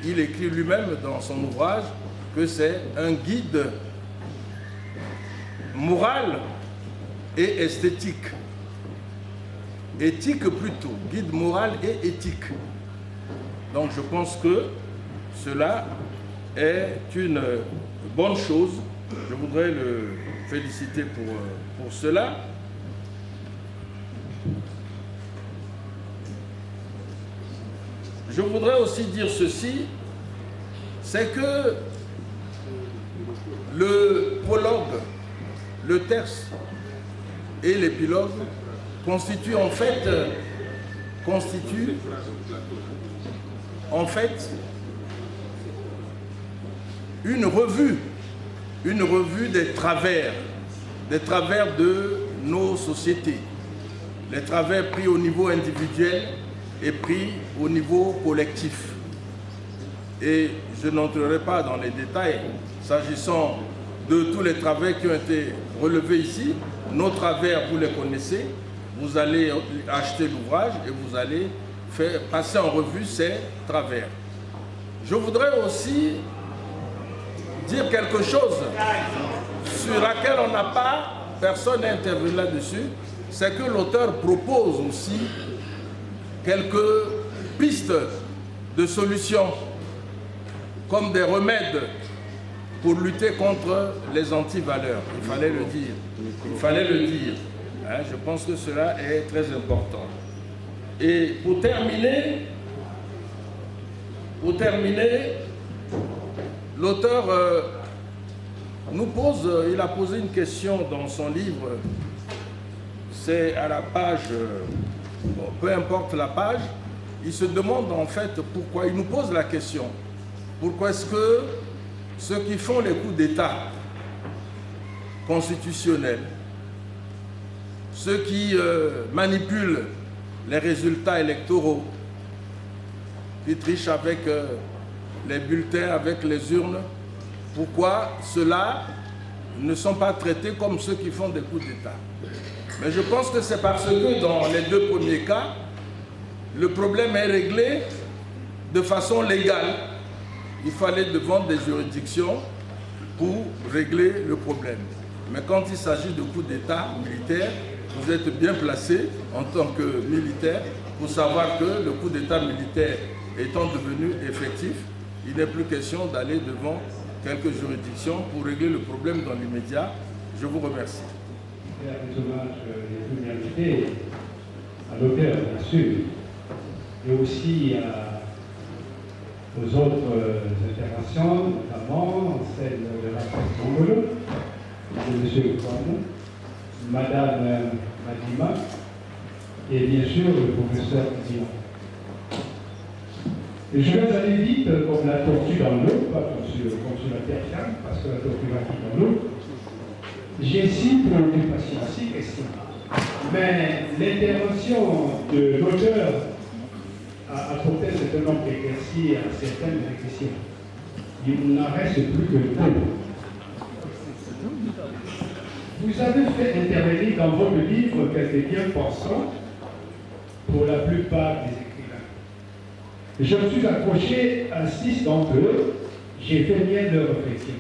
Il écrit lui-même dans son ouvrage que c'est un guide moral et esthétique. Éthique plutôt, guide moral et éthique. Donc je pense que cela est une bonne chose. Je voudrais le féliciter pour cela. Je voudrais aussi dire ceci, c'est que le prologue, le texte et l'épilogue constituent en fait une revue des travers de nos sociétés, les travers pris au niveau individuel et pris au niveau collectif. Et je n'entrerai pas dans les détails s'agissant de tous les travers qui ont été relevés ici. Nos travers, vous les connaissez, vous allez acheter l'ouvrage et vous allez passer en revue ces travers. Je voudrais aussi dire quelque chose sur laquelle on n'a pas, personne n'a intervenu là-dessus, c'est que l'auteur propose aussi quelques pistes de solutions, comme des remèdes pour lutter contre les anti-valeurs. Il fallait le dire. Il fallait le dire. Hein, je pense que cela est très important. Et pour terminer, l'auteur il a posé une question dans son livre, c'est à la page, peu importe la page, il se demande en fait pourquoi, il nous pose la question, pourquoi est-ce que ceux qui font les coups d'État constitutionnels, ceux qui manipulent les résultats électoraux, qui trichent avec les bulletins, avec les urnes, pourquoi ceux-là ne sont pas traités comme ceux qui font des coups d'État. Mais je pense que c'est parce que dans les deux premiers cas, le problème est réglé de façon légale. Il fallait devant des juridictions pour régler le problème. Mais quand il s'agit de coups d'État militaires, vous êtes bien placé en tant que militaire pour savoir que le coup d'État militaire étant devenu effectif, il n'est plus question d'aller devant quelques juridictions pour régler le problème dans l'immédiat. Je vous remercie. Les hommages et les humanités à l'auteur, bien sûr, et aussi aux autres interventions, notamment celle de la presse congolaise, de M. Kwamou, Madame Madima, et bien sûr le professeur Dion. Et je vais aller vite comme la tortue dans l'eau, pas comme sur la terre ferme, parce que la tortue va vite dans l'eau. J'ai 6 préoccupations, 6 questions. Mais l'intervention de l'auteur a apporté un certain nombre d'éclaircies à certaines questions. Il n'en reste plus que 2. Vous avez fait intervenir dans votre livre quelques bien-pensants pour la plupart des écrivains. Je me suis accroché à 6 d'entre eux. J'ai fait mienne leur réflexion.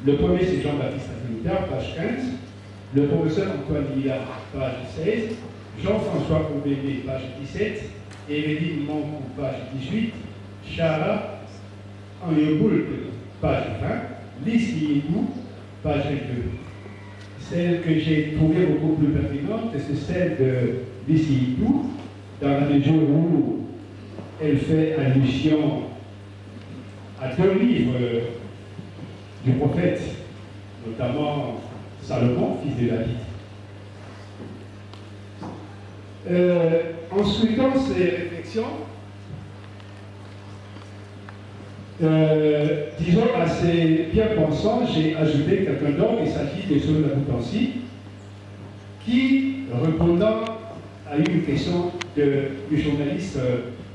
Le premier, c'est Jean-Baptiste Abinda, page 15. Le professeur Antoine Lillard, page 16. Jean-François Oubébé, page 17. Éveline Monkou, page 18. Chara Anyeboult, page 20. Lys Yingou, page 22. Celle que j'ai trouvée beaucoup plus pertinente, c'est celle de Lys Yingou, dans la mesure où elle fait allusion à 2 livres du prophète, notamment Salomon, fils de David. En suivant ces réflexions, disons à ces bien-pensants, j'ai ajouté quelqu'un d'autre. Il s'agit de Solon Aboutansi, qui, répondant à une question du journaliste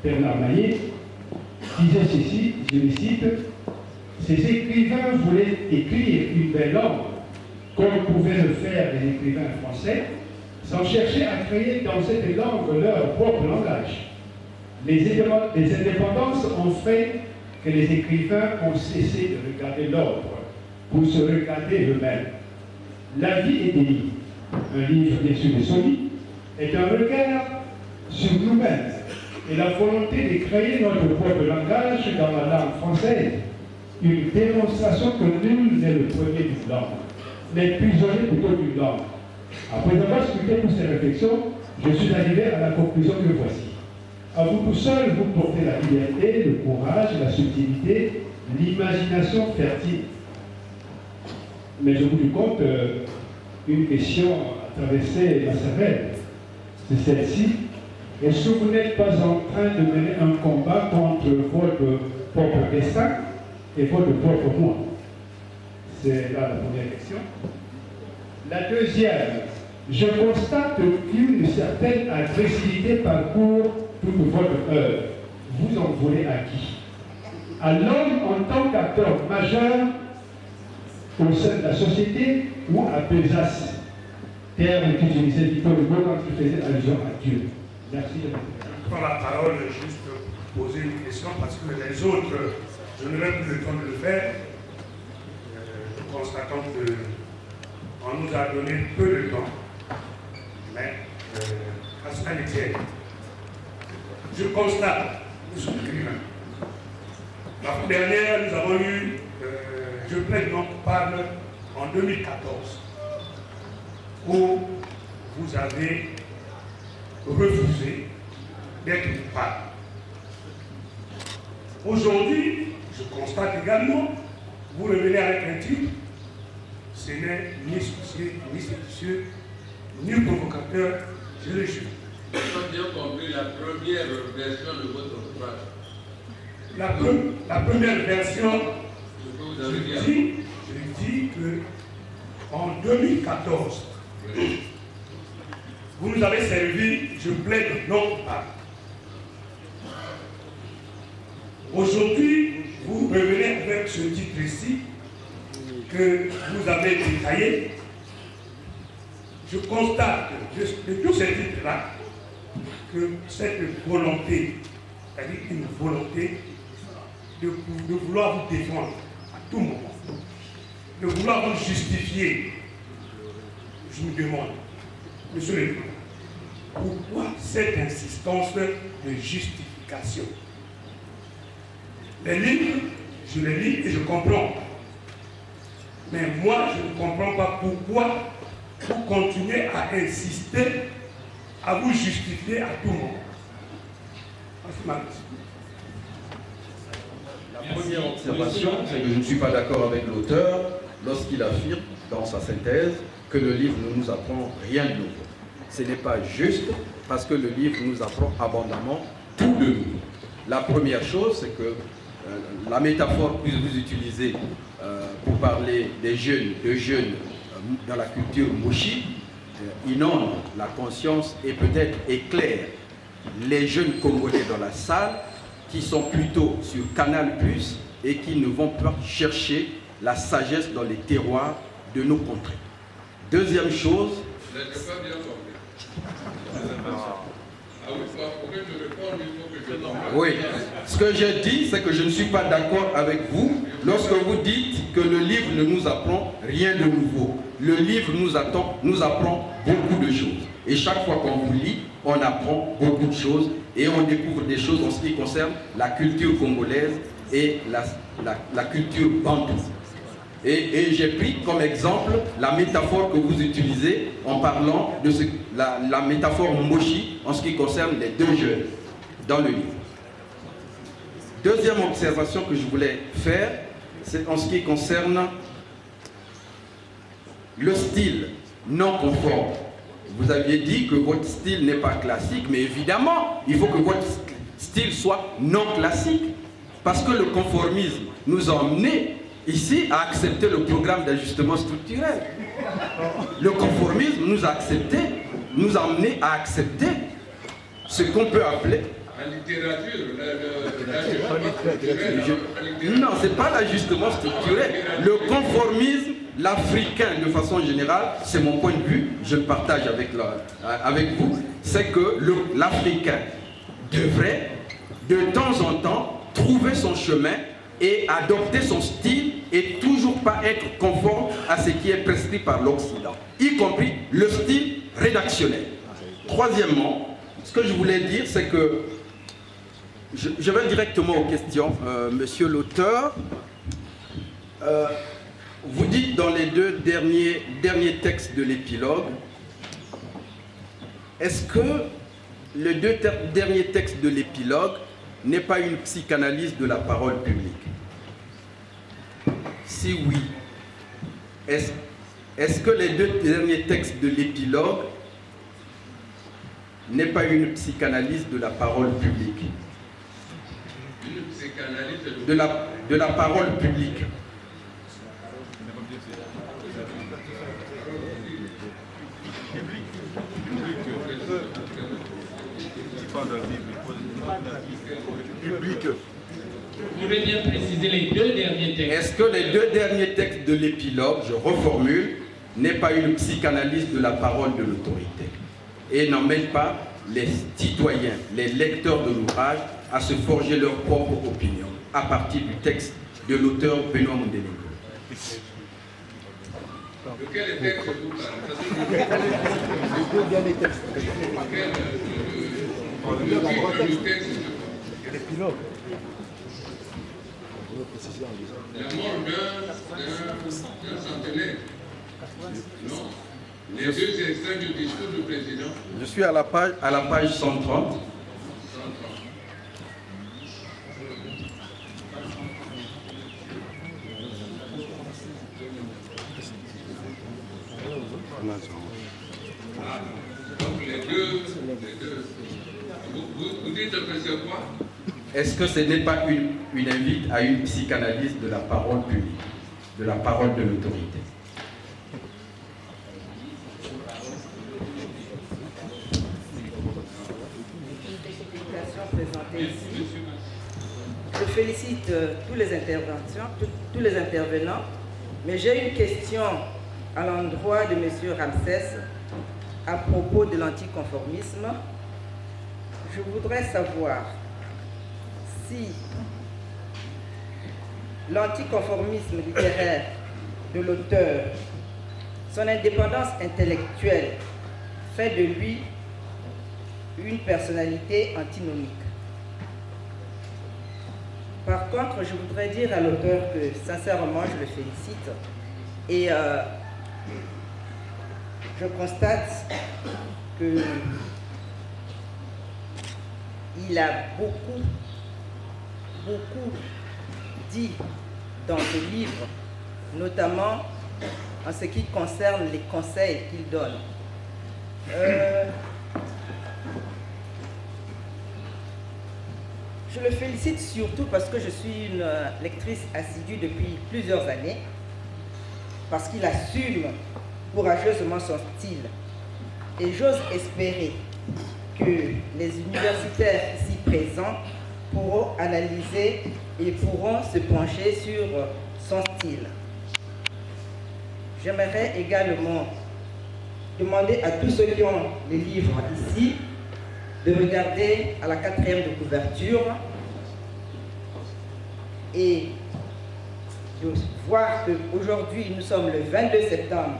Bernard Maillet, disait ceci, je le cite: ces écrivains voulaient écrire une belle langue, comme pouvaient le faire les écrivains français, sans chercher à créer dans cette langue leur propre langage. Les indépendances ont fait que les écrivains ont cessé de regarder l'ordre pour se regarder eux-mêmes. La vie est des livres. Un livre, bien sûr, de Soli, est un regard sur nous-mêmes et la volonté de créer notre propre langage dans la langue française. Une démonstration que nul n'est le premier d'une langue, mais prisonnier plutôt d'une langue. Après avoir scruté toutes ces réflexions, je suis arrivé à la conclusion que voici. À vous tout seul, vous portez la liberté, le courage, la subtilité, l'imagination fertile. Mais je vous dis compte, une question a traversé ma cervelle. C'est celle-ci. Est-ce que vous n'êtes pas en train de mener un combat contre votre propre destin et votre propre moi? C'est là la première question. La deuxième, je constate qu'une certaine agressivité parcourt toute votre œuvre. Vous en voulez à qui? À l'homme en tant qu'acteur majeur au sein de la société ou à Pesas, terme qu'utilisait Victor Hugo quand il faisait allusion à Dieu? Merci de votre attention. Je prends la parole juste pour poser une question parce que les autres, je n'aurai plus le temps de le faire. Constatons qu'on nous a donné peu de temps, mais à ce qu'elle tienne. Je constate, nous sommes écrivains. La fois dernière, nous avons eu, je plaide donc parle en 2014, où vous avez refusé d'être une part. Aujourd'hui, je constate également vous revenez avec un titre, ce n'est ni séditieux, ni provocateur, je le jure. J'ai bien compris la première version de votre phrase. La première version, Vous je avez dis que en 2014, vous nous avez servi, je plaide non coupable. Aujourd'hui, vous revenez avec ce titre ici que vous avez détaillé. Je constate de tous ces titres-là que cette volonté, c'est-à-dire une volonté de vouloir vous défendre à tout moment, de vouloir vous justifier. Je vous demande, monsieur le président, pourquoi cette insistance de justification? Les livres, je les lis et je comprends. Mais moi, je ne comprends pas pourquoi vous continuez à insister, à vous justifier à tout moment. La première observation, c'est que je ne suis pas d'accord avec l'auteur lorsqu'il affirme dans sa synthèse que le livre ne nous apprend rien de nouveau. Ce n'est pas juste parce que le livre nous apprend abondamment tout de nouveau. La première chose, c'est que la métaphore que vous utilisez pour parler des jeunes, dans la culture mochi, inonde la conscience et peut-être éclaire les jeunes Congolais dans la salle qui sont plutôt sur Canal+ et qui ne vont pas chercher la sagesse dans les terroirs de nos contrées. Deuxième chose... Je n'ai pas bien compris. Ah oui, pour que je réponde, il faut que je comprenne. Oui, ce que j'ai dit, c'est que je ne suis pas d'accord avec vous lorsque vous dites que le livre ne nous apprend rien de nouveau. Le livre nous apprend beaucoup de choses. Et chaque fois qu'on vous lit, on apprend beaucoup de choses et on découvre des choses en ce qui concerne la culture congolaise et la culture bantou. Et j'ai pris comme exemple la métaphore que vous utilisez en parlant de la métaphore mochi en ce qui concerne les deux jeunes dans le livre. Deuxième observation que je voulais faire, c'est en ce qui concerne le style non conforme. Vous aviez dit que votre style n'est pas classique, mais évidemment, il faut que votre style soit non classique. Parce que le conformisme nous a emmenés ici à accepter le programme d'ajustement structurel. Le conformisme nous a emmenés à accepter ce qu'on peut appeler... En littérature, Non, ce n'est pas l'ajustement structurel. Le conformisme, l'africain de façon générale, c'est mon point de vue, je le partage avec vous, c'est que l'Africain devrait de temps en temps trouver son chemin et adopter son style et toujours pas être conforme à ce qui est prescrit par l'Occident, y compris le style rédactionnel. Troisièmement, ce que je voulais dire, c'est que je vais directement aux questions. Monsieur l'auteur, vous dites dans les deux derniers textes de l'épilogue, est-ce que les deux derniers textes de l'épilogue n'est pas une psychanalyse de la parole publique? Si oui, est-ce que les deux derniers textes de l'épilogue n'est pas une psychanalyse de la parole publique? Une psychanalyse de la parole publique. Vous pouvez bien préciser les deux derniers textes. Est-ce que les deux derniers textes de l'épilogue, je reformule, n'est pas une psychanalyse de la parole de l'autorité et n'emmène pas les citoyens, les lecteurs de l'ouvrage à se forger leur propre opinion à partir du texte de l'auteur Benoît Mondenegro? De quel texte vous parlez? Les deux derniers textes. Le texte. L'épilogue. La mort d'un centenaire. Non. Les deux extraits du discours du président. Je suis à la page 130. Vous dites que c'est quoi? Est-ce que ce n'est pas une invite à une psychanalyse de la parole publique, de la parole de l'autorité? Je félicite tous les intervenants, mais j'ai une question à l'endroit de M. Ramsès à propos de l'anticonformisme. Je voudrais savoir si l'anticonformisme littéraire de l'auteur, son indépendance intellectuelle, fait de lui une personnalité antinomique. Par contre, je voudrais dire à l'auteur que, sincèrement, je le félicite et je constate que il a beaucoup dit dans ce livre, notamment en ce qui concerne les conseils qu'il donne. Je le félicite surtout parce que je suis une lectrice assidue depuis plusieurs années, parce qu'il assume courageusement son style. Et j'ose espérer que les universitaires ici présents pourront analyser et pourront se pencher sur son style. J'aimerais également demander à tous ceux qui ont les livres ici de regarder à la 4e de couverture et de voir qu'aujourd'hui nous sommes le 22 septembre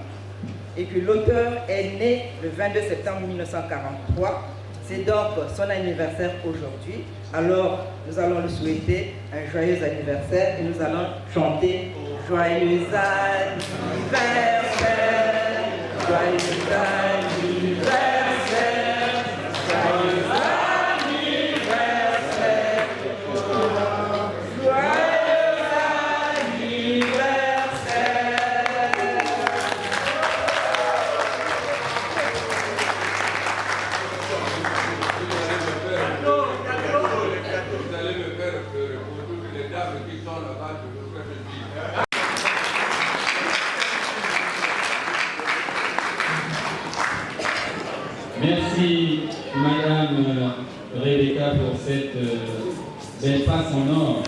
et que l'auteur est né le 22 septembre 1943. C'est donc son anniversaire aujourd'hui. Alors nous allons lui souhaiter un joyeux anniversaire et nous allons chanter Joyeux anniversaire, joyeux anniversaire, joyeux anniversaire, joyeux anniversaire. Vous allez me faire pour toutes les dames qui sont là-bas de votre pays. Merci Madame Rebecca pour cette belle passe en or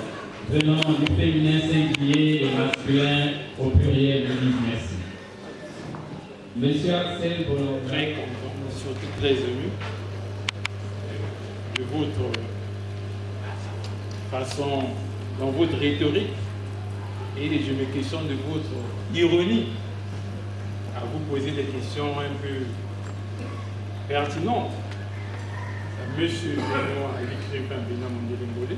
venant du féminin singulier et masculin au pluriel du livre. Merci. Monsieur Axel Bolloré. Très content, surtout très ému de votre façon, dans votre rhétorique, et je me questionne de votre ironie à vous poser des questions un peu pertinentes. Monsieur Benoît, l'écrivain Benoît Mondélé,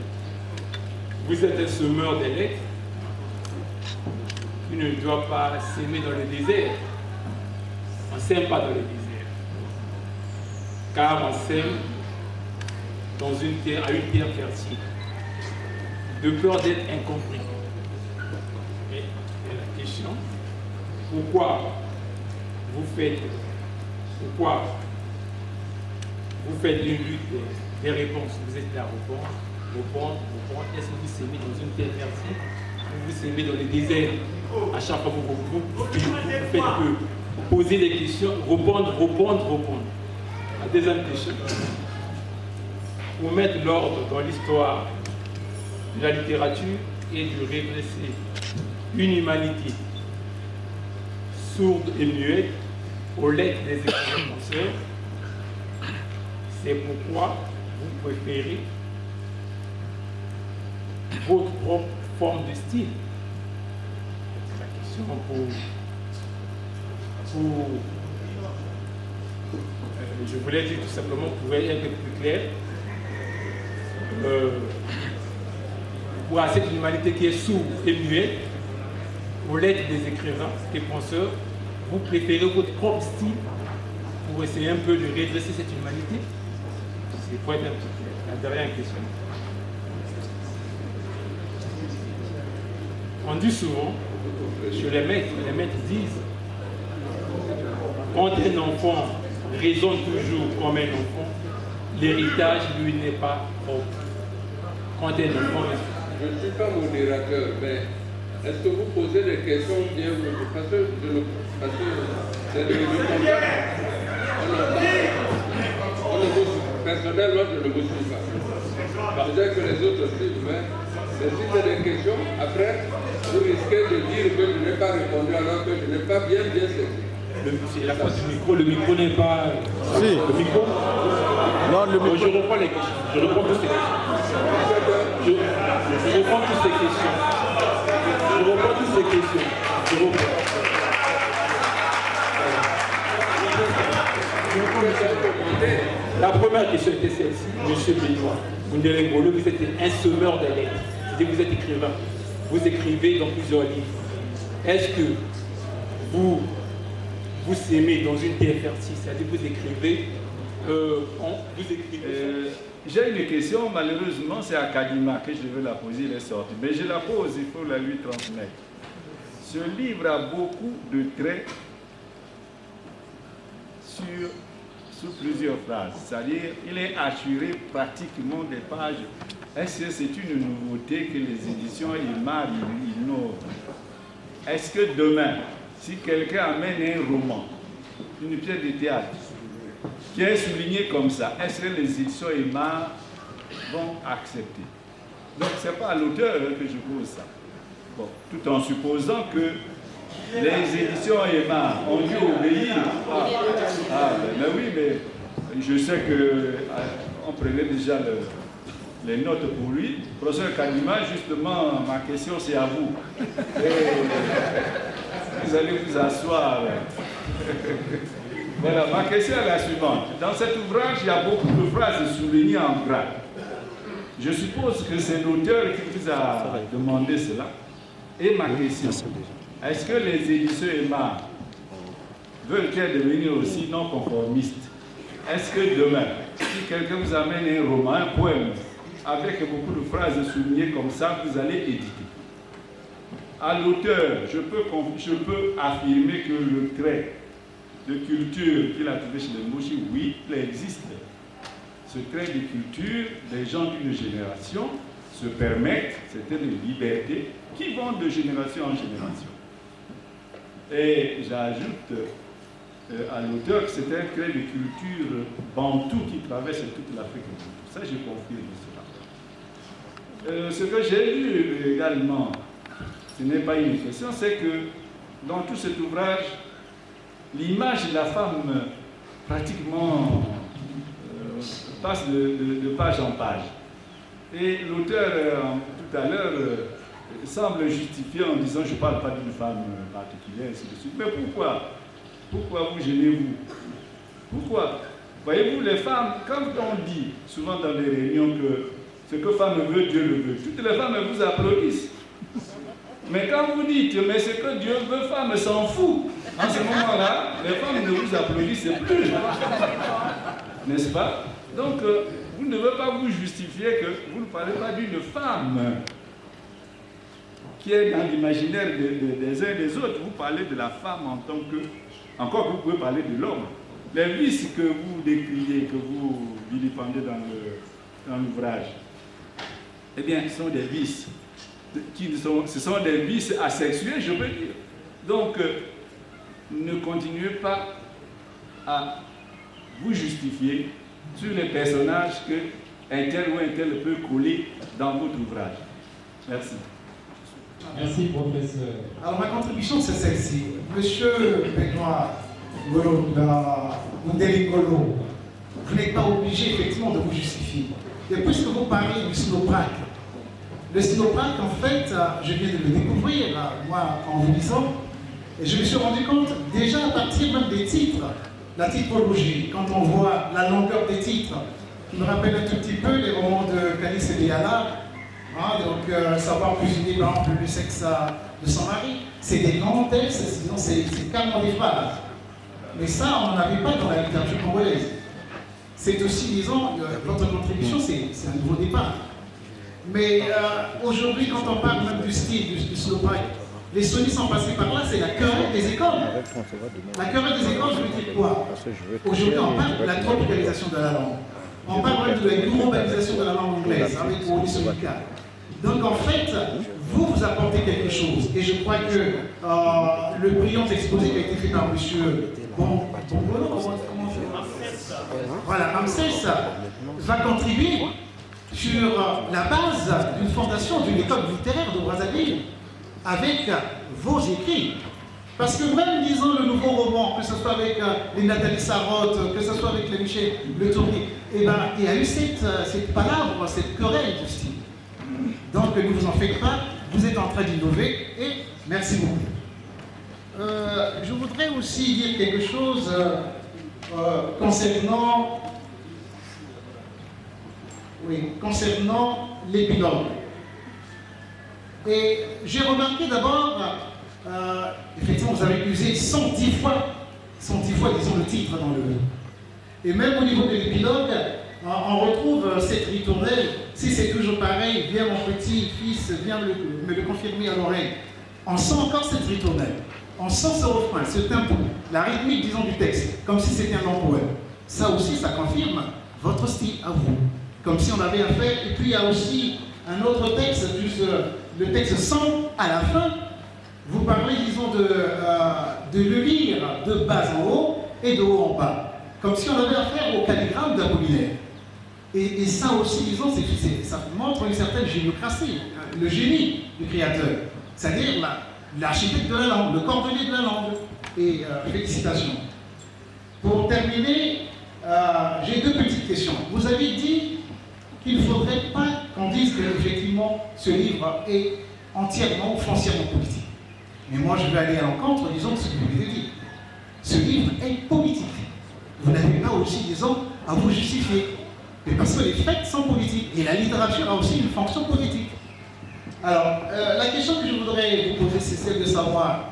vous êtes un semeur des lettres qui ne doit pas s'aimer dans le désert. On ne s'aime pas dans le désert, car on s'aime dans une terre, à une terre fertile, de peur d'être incompris. Et la question, pourquoi vous faites une lutte des réponses? Vous êtes là à répondre. Est-ce que vous s'aimez dans une terre fertile ou vous s'aimez dans le désert? À chaque fois que vous faites que poser des questions, répondre. La deuxième question, pour mettre l'ordre dans l'histoire de la littérature et de redresser une humanité sourde et muette aux lettres des écrivains penseurs. C'est pourquoi vous préférez votre propre forme de style. C'est la question je voulais dire tout simplement, vous pouvez être plus clair. Pour cette humanité qui est sourde et muette, aux lettres des écrivains, des penseurs, vous préférez votre propre style pour essayer un peu de redresser cette humanité? C'est pour être un petit peu la dernière question. On dit souvent, chez les maîtres disent, quand un enfant raisonne toujours comme un enfant, l'héritage, lui, n'est pas propre. Quand un enfant raisonne. Je ne suis pas modérateur, mais est-ce que vous posez des questions bien parce que c'est le contact, personnellement, je ne vous suis pas. Peut-être que les autres suivent, mais si c'est des questions, après, vous risquez de dire que je n'ai pas répondu alors que je n'ai pas bien saisi. C'est la faute du micro, le micro n'est pas... Si. Le micro. Non, le micro. Je reprends les questions. Je reprends toutes ces questions. Je reprends toutes ces questions. Je reprends toutes ces questions. Je reprends. La première question était celle-ci. Monsieur Benoît, Moundelengolo, vous êtes un semeur de lettres. C'est-à-dire que vous êtes écrivain. Vous écrivez dans plusieurs livres. Est-ce que vous s'aimez dans une terre fertile, c'est-à-dire vous écrivez, j'ai une question, malheureusement c'est à Kadima que je veux la poser, elle est sortie. Mais je la pose, il faut la lui transmettre. Ce livre a beaucoup de traits sous plusieurs phrases. C'est-à-dire, il est assuré pratiquement des pages. Est-ce que c'est une nouveauté que les éditions Imar innovent? Est-ce que demain, si quelqu'un amène un roman, une pièce de théâtre, qui est souligné comme ça, est-ce que les éditions Imar vont accepter? Donc, ce n'est pas à l'auteur que je pose ça. Bon, tout en supposant que les éditions Imar ont dû obéir. Mais oui, mais je sais qu'on prenait déjà les notes pour lui. Professeur Kadima, justement, ma question c'est à vous. Vous allez vous asseoir. Voilà, ma question est la suivante. Dans cet ouvrage, il y a beaucoup de phrases soulignées en gras. Je suppose que c'est l'auteur qui vous a demandé cela. Et ma question, est-ce que les éditions Imar veulent-elles devenir aussi non conformistes? Est-ce que demain, si quelqu'un vous amène un roman, un poème, avec beaucoup de phrases soulignées comme ça, vous allez éditer? À l'auteur, je peux affirmer que le trait de culture qu'il a trouvé chez les Mouchi, oui, il existe. Ce trait de culture, les gens d'une génération se permettent certaines libertés qui vont de génération en génération. Et j'ajoute à l'auteur que c'est un trait de culture bantou qui traverse toute l'Afrique. Ça, je confirme cela. Ce que j'ai lu également, ce n'est pas une question, c'est que dans tout cet ouvrage, l'image de la femme pratiquement passe de page en page. Et l'auteur, tout à l'heure, semble justifier en disant « je ne parle pas d'une femme particulière », ainsi de suite. Mais pourquoi? Pourquoi vous gênez-vous? Pourquoi? Voyez-vous, les femmes, quand on dit souvent dans les réunions que ce que femme veut, Dieu le veut, toutes les femmes vous applaudissent. Mais quand vous dites « mais ce que Dieu veut, femme s'en fout », en ce moment-là, les femmes ne vous applaudissent plus. N'est-ce pas? Donc, vous ne devez pas vous justifier que vous ne parlez pas d'une femme qui est dans l'imaginaire des uns et des autres. Vous parlez de la femme en tant que... Encore que vous pouvez parler de l'homme. Les vices que vous décrivez, que vous vilipendez dans l'ouvrage, eh bien, ce sont des vices. Ce sont des vices asexués, je peux dire. Donc, ne continuez pas à vous justifier sur les personnages qu'un tel ou un tel peut coller dans votre ouvrage. Merci. Merci, professeur. Alors, ma contribution, c'est celle-ci. Monsieur Benoît Moundelengolo, vous n'êtes pas obligé, effectivement, de vous justifier. Et puisque vous parlez du Sinoprac, le Sinoprac, en fait, je viens de le découvrir, moi, en vous lisant, et je me suis rendu compte, déjà à partir même des titres, la typologie, quand on voit la longueur des titres, qui me rappelle un tout petit peu les romans de Calice et Diana, donc savoir cuisiner par exemple le sexe de son mari, c'est des longs textes, c'est carrément des phrases. Mais ça, on n'en avait pas dans la littérature congolaise. C'est aussi, disons, votre contribution, c'est un nouveau départ. Mais aujourd'hui, quand on parle même du style, du slow-pipe, les sunnis sont passés par là, c'est la querelle des écoles. La querelle des écoles, je veux dire quoi? Aujourd'hui, on parle de la tropicalisation de la langue. On parle de la globalisation de la langue anglaise avec le syndicat. Donc en fait, vous apportez quelque chose. Et je crois que le brillant exposé qui a été fait par M. Amsès va contribuer sur la base d'une fondation d'une école littéraire de Brazzaville avec vos écrits. Parce que même, disons, le nouveau roman, que ce soit avec les Nathalie Sarraute, que ce soit avec les Michel Le Tournier, eh ben, il y a eu cette palabre, cette querelle du style. Donc ne vous en faites pas, vous êtes en train d'innover et merci beaucoup. Je voudrais aussi dire quelque chose concernant l'épilogue. Et j'ai remarqué d'abord, effectivement, vous avez usé 110 fois, disons, le titre dans le... Et même au niveau de l'épilogue, on retrouve cette ritournelle. Si c'est toujours pareil, viens mon petit fils, viens me le confirmer à l'oreille. On sent encore cette ritournelle. On sent ce refrain, ce tempo, la rythmique, disons, du texte, comme si c'était un long poème. Ça aussi, ça confirme votre style à vous. Comme si on avait affaire. Et puis il y a aussi un autre texte, le texte 100 à la fin. Vous parlez, disons, de le lire de bas en haut et de haut en bas. Comme si on avait affaire au calligramme d'Apollinaire. Et ça aussi, disons, ça montre une certaine géniocratie, le génie du créateur. C'est-à-dire l'architecte de la langue, le cordonnier de la langue. Et félicitations. Pour terminer, j'ai deux petites questions. Vous avez dit qu'il ne faudrait pas qu'on dise qu'effectivement ce livre est entièrement ou foncièrement politique. Mais moi, je vais aller à l'encontre, disons, de ce que vous avez dit. Ce livre est politique. Vous n'avez pas aussi, disons, à vous justifier. Mais parce que les faits sont politiques. Et la littérature a aussi une fonction politique. Alors, la question que je voudrais vous poser, c'est celle de savoir,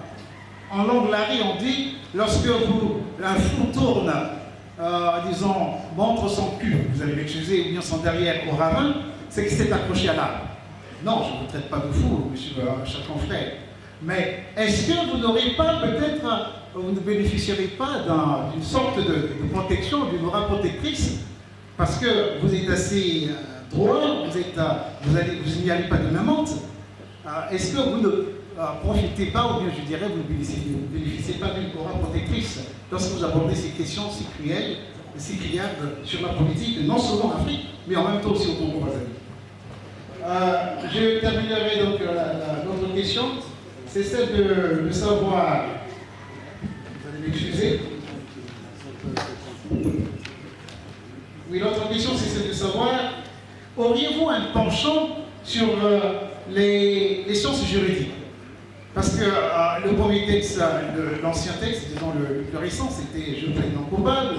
en langue larry, on dit, lorsque un fou tourne, disons, montre son cul, vous allez m'excuser, ou bien son derrière au ravin, c'est qu'il s'est accroché à l'arbre. Non, je ne vous traite pas de fou, monsieur cher confrère. Mais est-ce que vous n'aurez pas, peut-être, vous ne bénéficierez pas d'une sorte de protection, d'une aura protectrice, parce que vous êtes assez droit, vous n'y allez pas de mammante. Est-ce que vous ne profitez pas, ou bien je dirais, vous ne bénéficiez pas d'une aura protectrice lorsque vous abordez ces questions si cruelles et si criardes sur la politique, non seulement en Afrique, mais en même temps aussi au Congo Brazzaville. Je terminerai donc l'autre question, c'est celle de savoir, vous allez m'excuser. Oui, l'autre question, c'est celle de savoir, auriez-vous un penchant sur les sciences juridiques? Parce que le premier texte, l'ancien texte, disons le récent, c'était « Je plaide non coupable »,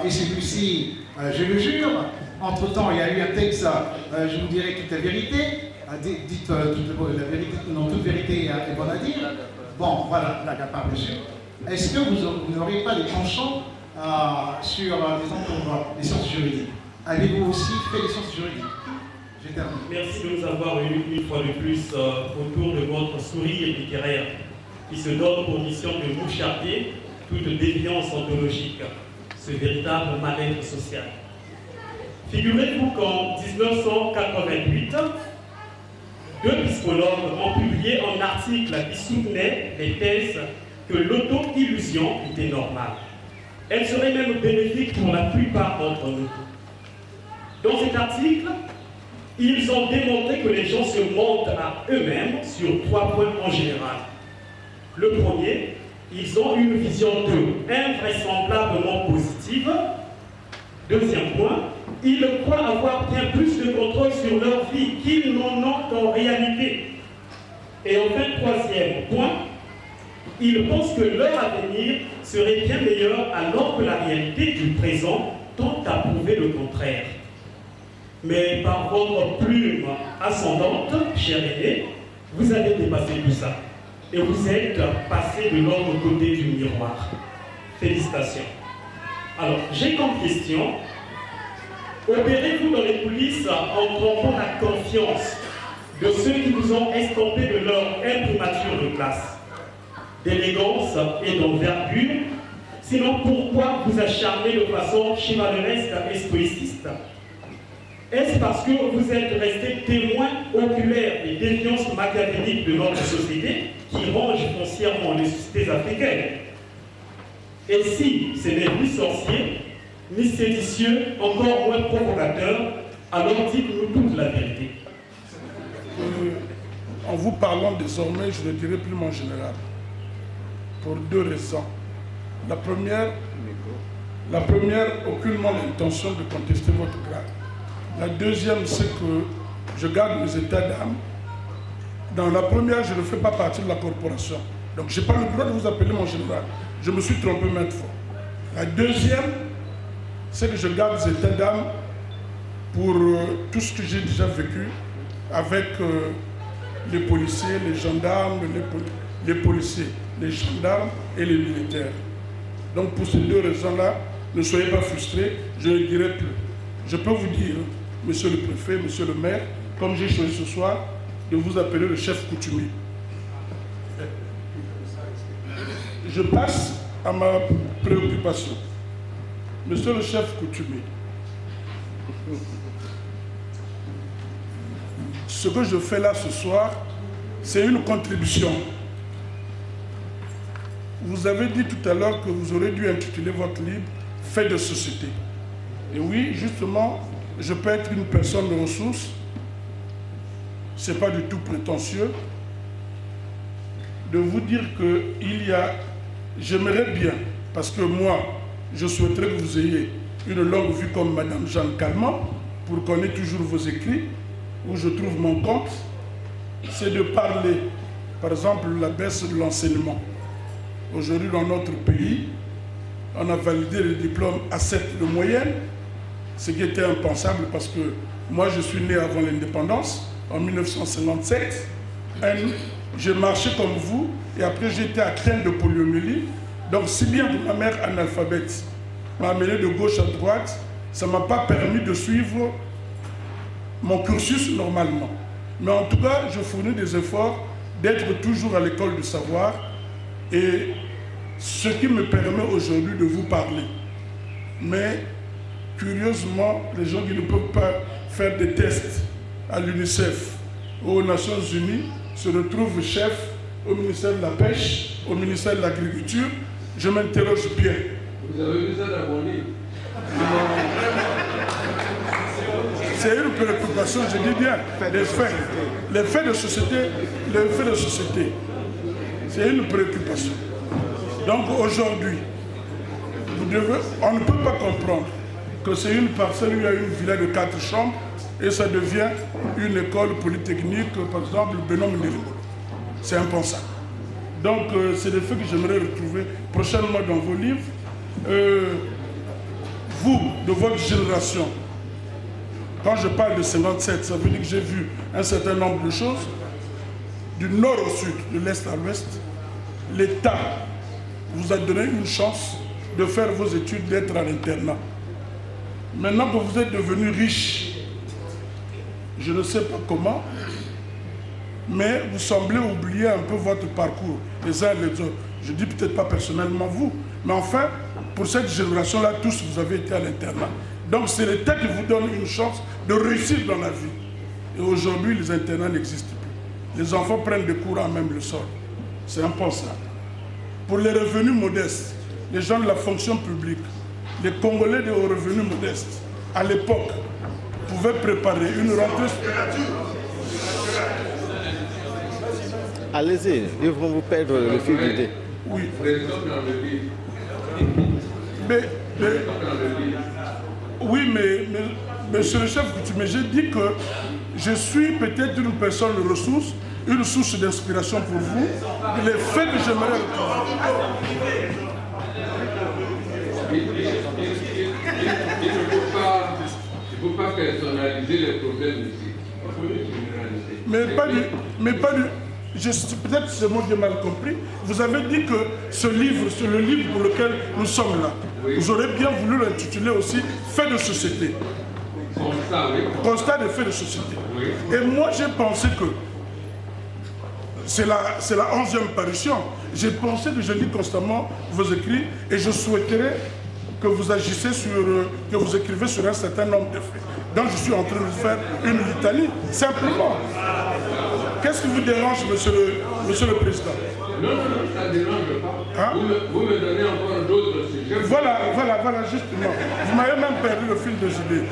et celui-ci, je le jure. Entre-temps, il y a eu un texte, je vous dirai toute la vérité, dites la vérité, non, toute vérité est bonne à dire. Bon, voilà, la part, bien sûr. Est-ce que vous n'aurez pas des penchants sur, disons, pour les sciences juridiques? Avez-vous aussi fait les sciences juridiques? J'ai terminé. Merci de nous avoir réunis une fois de plus autour de votre sourire littéraire qui se donne pour mission de moucharder toute déviance ontologique, ce véritable mal-être social. Figurez-vous qu'en 1988, deux psychologues ont publié un article qui soutenait les thèses que l'auto-illusion était normale. Elle serait même bénéfique pour la plupart d'entre nous. Dans cet article, ils ont démontré que les gens se mentent à eux-mêmes sur 3 points en général. Le premier, ils ont une vision d'eux invraisemblablement positive. Deuxième point, ils croient avoir bien plus de contrôle sur leur vie qu'ils n'en ont en réalité. Et enfin, troisième point, ils pensent que leur avenir serait bien meilleur alors que la réalité du présent tente à prouver le contraire. Mais par votre plume ascendante, cher aîné, vous avez dépassé tout ça. Et vous êtes passé de l'autre côté du miroir. Félicitations. Alors, j'ai comme question, opérez-vous dans les coulisses en trompant la confiance de ceux qui vous ont estompé de leur imprimature de classe, d'élégance et d'envergure. Sinon, pourquoi vous acharner de façon chevaleresque et stoïciste? Est-ce parce que vous êtes resté témoin oculaire des déviances machiavéliques de notre société qui rongent foncièrement les sociétés africaines? Et si ce n'est ni sorcier, ni séditieux, encore moins provocateur, alors dites-nous toute la vérité. En vous parlant désormais, je ne dirai plus mon général, pour deux raisons. La première, aucunement l'intention de contester votre grade. La deuxième, c'est que je garde mes états d'âme. Dans la première, je ne fais pas partie de la corporation. Donc, je n'ai pas le droit de vous appeler mon général. Je me suis trompé maintes fois. La deuxième, c'est que je garde mes états d'âme pour tout ce que j'ai déjà vécu avec les policiers, les gendarmes, les policiers, les gendarmes et les militaires. Donc, pour ces deux raisons-là, ne soyez pas frustrés, je ne dirai plus. Je peux vous dire, monsieur le préfet, monsieur le maire, comme j'ai choisi ce soir, de vous appeler le chef coutumier. Je passe à ma préoccupation. Monsieur le chef coutumier, ce que je fais là ce soir, c'est une contribution. Vous avez dit tout à l'heure que vous aurez dû intituler votre livre « Fait de société ». Et oui, justement, je peux être une personne de ressources, ce n'est pas du tout prétentieux, de vous dire qu'il y a, j'aimerais bien, parce que moi, je souhaiterais que vous ayez une longue vue comme Madame Jeanne Calment, pour qu'on ait toujours vos écrits, où je trouve mon compte, c'est de parler, par exemple, de la baisse de l'enseignement. Aujourd'hui, dans notre pays, on a validé le diplôme à 7 de moyenne, ce qui était impensable parce que moi, je suis né avant l'indépendance, en 1957. J'ai marché comme vous et après, j'étais atteint de poliomyélie. Donc, si bien que ma mère analphabète m'a amené de gauche à droite, ça ne m'a pas permis de suivre mon cursus normalement. Mais en tout cas, je fournis des efforts d'être toujours à l'école du savoir et ce qui me permet aujourd'hui de vous parler. Mais curieusement, les gens qui ne peuvent pas faire des tests à l'UNICEF ou aux Nations Unies se retrouvent chefs au ministère de la Pêche, au ministère de l'Agriculture. Je m'interroge bien. Vous avez vu ça dans mon livre? C'est une préoccupation, je dis bien, les faits. Les faits de société, c'est une préoccupation. Donc aujourd'hui, on ne peut pas comprendre que c'est une parcelle où il y a une villa de 4 chambres et ça devient une école polytechnique, par exemple, Benoît Ndirimbo. C'est impensable. Donc c'est des faits que j'aimerais retrouver prochainement dans vos livres. Vous, de votre génération, quand je parle de 57, ça veut dire que j'ai vu un certain nombre de choses, du nord au sud, de l'est à l'ouest. L'État vous a donné une chance de faire vos études, d'être à l'internat. Maintenant que vous êtes devenu riche, je ne sais pas comment, mais vous semblez oublier un peu votre parcours, les uns et les autres. Je dis peut-être pas personnellement vous, mais enfin, pour cette génération-là, tous vous avez été à l'internat. Donc c'est l'État qui vous donne une chance de réussir dans la vie. Et aujourd'hui, les internats n'existent plus. Les enfants prennent des cours à même le sol. C'est impensable. Pour les revenus modestes, les gens de la fonction publique, les Congolais de hauts revenus modestes, à l'époque, pouvaient préparer une rentrée. Allez-y, ils vont vous perdre le fil d'idée. Oui. Oui, mais monsieur le chef coutumier, j'ai dit que je suis peut-être une personne de ressources, une source d'inspiration pour vous. Les faits que j'aimerais retrouver. Il ne faut pas personnaliser les problèmes ici. Mais pas du... Peut-être c'est moi qui ai mal compris. Vous avez dit que ce livre, c'est le livre pour lequel nous sommes là. Oui. Vous aurez bien voulu l'intituler aussi « Fait de société ». Constat de faits de société. Et moi, j'ai pensé que c'est la 11e parution. J'ai pensé que je lis constamment vos écrits et je souhaiterais que vous agissez que vous écrivez sur un certain nombre de faits. Donc je suis en train de faire une litanie, simplement. Qu'est-ce qui vous dérange, monsieur le Président? Non, ça ne dérange pas. Hein? Vous me donnez encore d'autres sujets. Voilà, justement. Vous m'avez même perdu le fil de l'idée.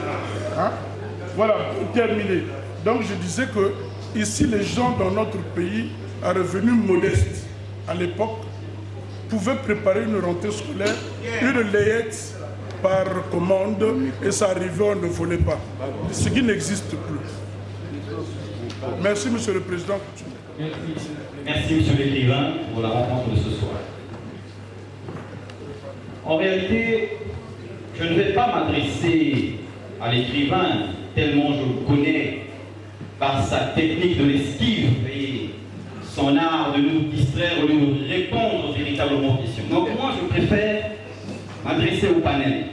Hein? Voilà, pour terminer. Donc je disais que ici, les gens dans notre pays, à revenus modestes, à l'époque, pouvaient préparer une rentrée scolaire, une layette par commande, et ça arrivait, on ne volait pas. Ce qui n'existe plus. Merci, monsieur le Président. Merci, monsieur l'écrivain, pour la rencontre de ce soir. En réalité, je ne vais pas m'adresser à l'écrivain tellement je le connais par sa technique de l'esquive et son art de nous distraire ou de nous répondre véritablement aux questions. Donc moi, je préfère m'adresser au panel.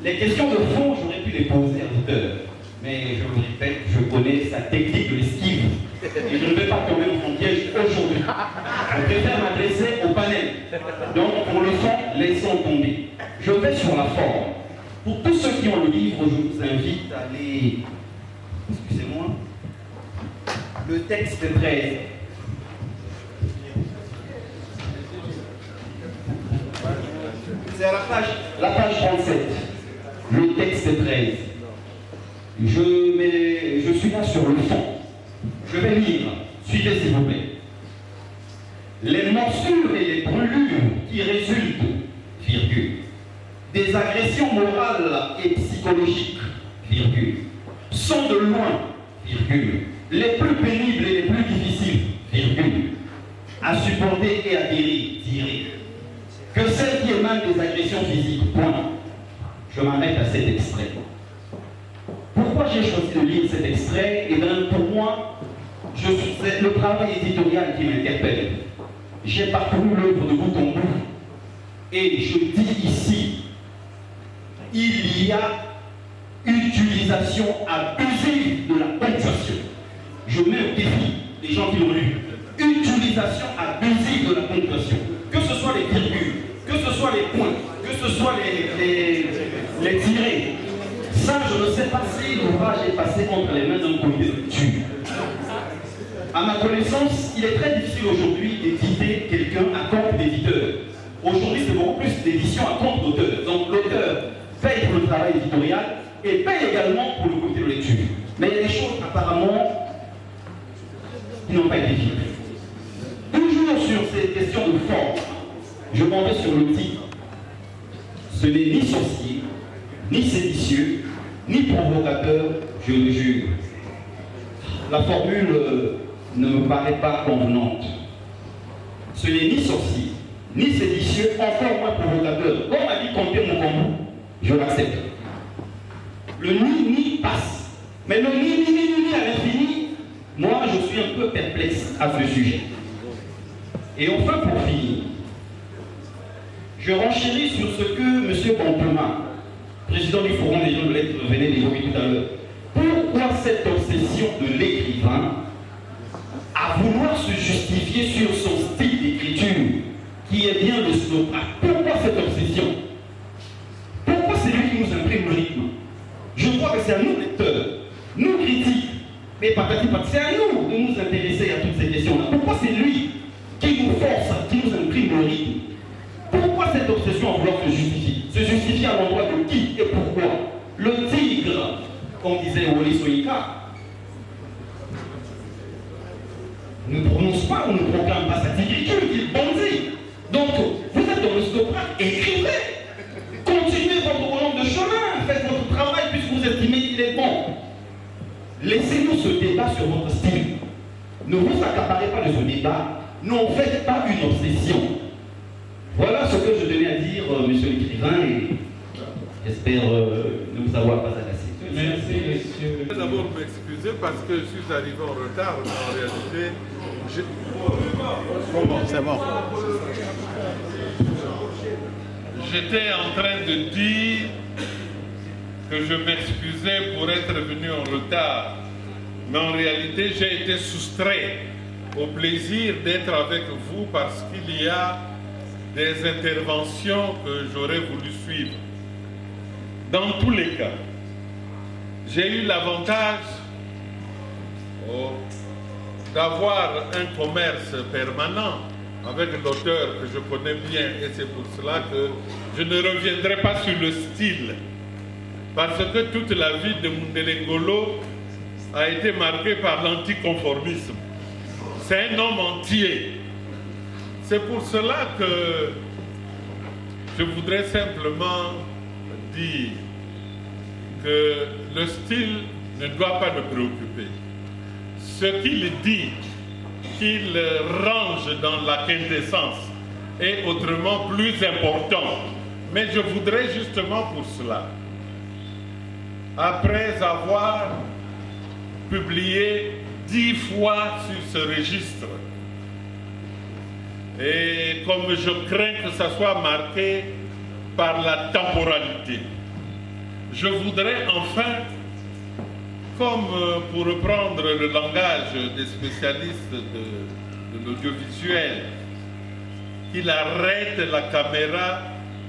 Les questions de fond, j'aurais pu les poser à l'auteur. Mais je vous répète, je connais sa technique de l'esquive. Et je ne vais pas tomber dans son piège aujourd'hui. Je préfère m'adresser au panel. Donc pour le fond, laissons tomber. Je vais sur la forme. Pour tous ceux qui ont le livre, je vous invite à aller... Excusez-moi. Le texte 13. C'est à la page 37. Le texte 13. Je suis là sur le fond. Je vais lire. Suivez s'il vous plaît. Les morsures et les brûlures qui résultent, virgule, des agressions morales et psychologiques, virgule, sont de loin, virgule, les plus pénibles et les plus difficiles, virgule, à supporter et à guérir, tiré, que celles qui émanent des agressions physiques, point. Je m'arrête à cet extrait. Pourquoi j'ai choisi de lire cet extrait? Eh bien, pour moi, c'est le travail éditorial qui m'interpelle. J'ai parcouru l'œuvre de bout en bout. Et je dis ici, il y a utilisation abusive de la ponctuation. Je mets au défi les gens qui l'ont lu. Utilisation abusive de la ponctuation. Que ce soit les virgules, que ce soit les points, que ce soit les tirés. Ça, je ne sais pas si l'ouvrage est passé entre les mains d'un comité de lecture. À ma connaissance, il est très difficile aujourd'hui d'éditer quelqu'un à compte d'éditeur. Aujourd'hui, c'est beaucoup plus d'édition à compte d'auteur. Donc l'auteur paye pour le travail éditorial et paye également pour le comité de lecture. Mais il y a des choses apparemment qui n'ont pas été dites. Toujours sur ces questions de forme, je m'en vais sur le titre. Ce n'est ni sorcier, ni séditieux, ni provocateur, je le jure. La formule ne me paraît pas convenante. Ce n'est ni sorcier, ni séditieux, encore moins provocateur. Comme a dit Comté Mukombo, je l'accepte. Le ni passe. Mais le ni à l'infini, moi je suis un peu perplexe à ce sujet. Et enfin pour finir, je renchéris sur ce que M. Bonpema, président du Forum des gens de lettres, venait d'évoquer tout à l'heure. Pourquoi cette obsession de l'écrivain à vouloir se justifier sur son style d'écriture, qui est bien le slow-track? Pourquoi cette obsession? Pourquoi c'est lui qui nous imprime le rythme? Je crois que c'est à nous, lecteurs, nous critiques, mais c'est à nous de nous intéresser à toutes ces questions-là. Pourquoi c'est lui qui nous force, qui nous imprime le rythme? Pourquoi cette obsession à vouloir se justifier? Se justifier à l'endroit de qui et pourquoi? Le tigre, comme disait Wole Soyinka, ne prononce pas ou ne proclame pas sa tigritude, il bondit. Donc, vous êtes dans le stoprak, écrivez, continuez votre bonhomme de chemin, faites votre travail puisque vous estimez qu'il est bon. Laissez-nous ce débat sur votre style. Ne vous accaparez pas de ce débat, n'en faites pas une obsession. Voilà ce que je tenais à dire, monsieur l'écrivain, et j'espère ne vous avoir pas agacé. Merci, monsieur. Je vais d'abord m'excuser parce que je suis arrivé en retard, mais en réalité, c'est bon. J'étais en train de dire que je m'excusais pour être venu en retard, mais en réalité j'ai été soustrait au plaisir d'être avec vous parce qu'il y a des interventions que j'aurais voulu suivre. Dans tous les cas, j'ai eu l'avantage d'avoir un commerce permanent avec l'auteur que je connais bien, et c'est pour cela que je ne reviendrai pas sur le style, parce que toute la vie de Mundele Ngolo a été marquée par l'anticonformisme. C'est un homme entier. C'est pour cela que je voudrais simplement dire que le style ne doit pas nous préoccuper. Ce qu'il dit, qu'il range dans la quintessence, est autrement plus important. Mais je voudrais justement pour cela, après avoir publié 10 fois sur ce registre, et comme je crains que ça soit marqué par la temporalité, je voudrais enfin, comme pour reprendre le langage des spécialistes de l'audiovisuel, qu'il arrête la caméra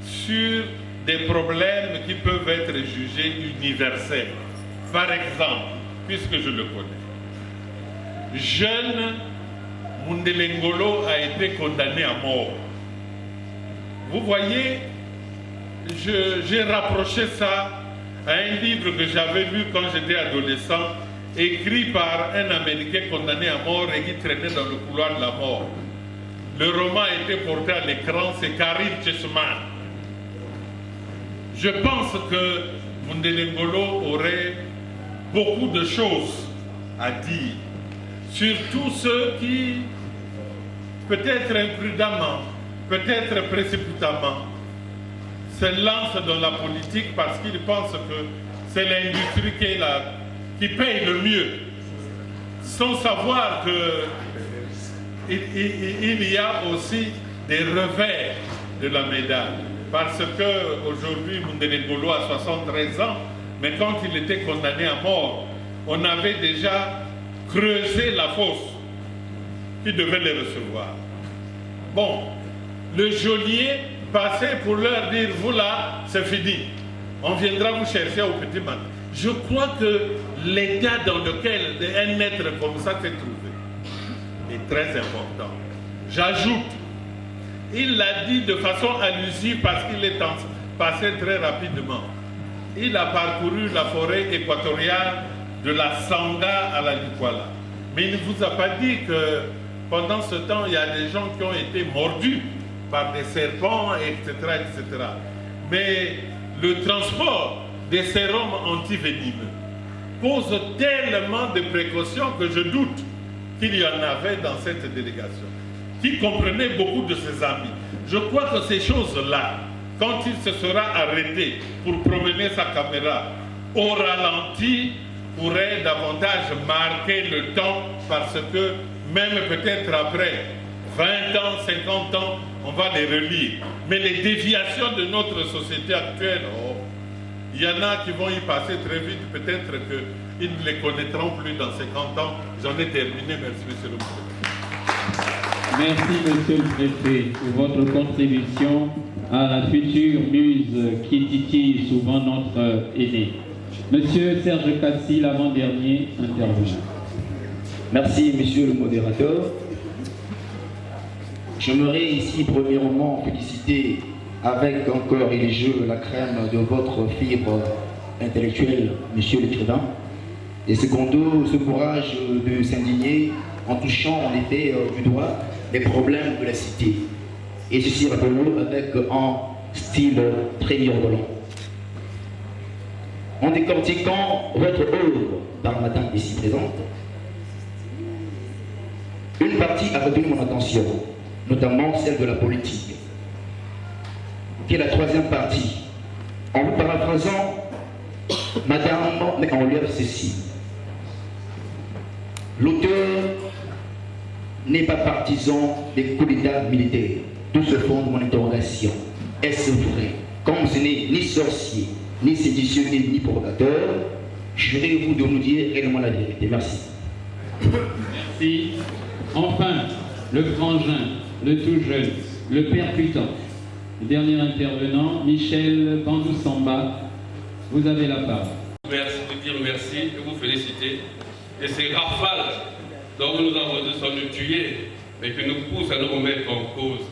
sur des problèmes qui peuvent être jugés universels. Par exemple, puisque je le connais, jeune, Mundele Ngolo a été condamné à mort. Vous voyez, j'ai rapproché ça à un livre que j'avais lu quand j'étais adolescent, écrit par un Américain condamné à mort et qui traînait dans le couloir de la mort. Le roman a été porté à l'écran, c'est Karim Chessman. Je pense que Mundele Ngolo aurait beaucoup de choses à dire sur tous ceux qui, peut-être imprudemment, peut-être précipitamment, se lancent dans la politique parce qu'ils pensent que c'est l'industrie qui paye le mieux, sans savoir qu'il y a aussi des revers de la médaille. Parce qu'aujourd'hui, Mundele Ngolo a 73 ans, mais quand il était condamné à mort, on avait déjà creusé la fosse qui devait les recevoir. Bon, le geôlier passait pour leur dire, vous là, c'est fini. On viendra vous chercher au petit matin. Je crois que l'état dans lequel un être comme ça s'est trouvé est très important. J'ajoute, il l'a dit de façon allusive parce qu'il est passé très rapidement. Il a parcouru la forêt équatoriale de la Sanga à la Likwala. Mais il ne vous a pas dit que pendant ce temps, il y a des gens qui ont été mordus par des serpents, etc., etc. Mais le transport des sérums antivénineux pose tellement de précautions que je doute qu'il y en avait dans cette délégation, qui comprenait beaucoup de ses amis. Je crois que ces choses-là, quand il se sera arrêté pour promener sa caméra au ralenti, pourrait davantage marquer le temps parce que même peut-être après 20 ans, 50 ans, on va les relire. Mais les déviations de notre société actuelle, il y en a qui vont y passer très vite, peut-être qu'ils ne les connaîtront plus dans 50 ans. J'en ai terminé, merci monsieur le président. Merci monsieur le préfet pour votre contribution à la future muse qui titille souvent notre aîné. Monsieur Serge Kassi, l'avant-dernier intervenant. Merci, monsieur le modérateur. J'aimerais ici, premièrement, féliciter avec encore et les jeux la crème de votre fibre intellectuelle, monsieur l'écrivain, et secondo, ce courage de s'indigner en touchant en effet du doigt les problèmes de la cité. Et ceci, rappelons-le, avec un style très mirobolant. En décortiquant votre œuvre par madame ici présente, une partie a retenu mon attention, notamment celle de la politique, qui est la troisième partie. En vous paraphrasant, madame, mais en l'œuvre ceci. L'auteur n'est pas partisan des coups d'État militaires. Tout se fonde de mon interrogation. Est-ce vrai? Comme ce n'est ni sorcier, ni séditieux, ni provocateur. Jurez-vous de nous dire réellement la vérité. Merci. Merci. Enfin, le frangin, le tout jeune, le percutant. Le dernier intervenant, Michel Bandoussamba, vous avez la parole. Merci, vous dire merci et vous féliciter. Et ces rafales dont vous nous envoyez sans nous tuer, mais qui nous poussent à nous remettre en cause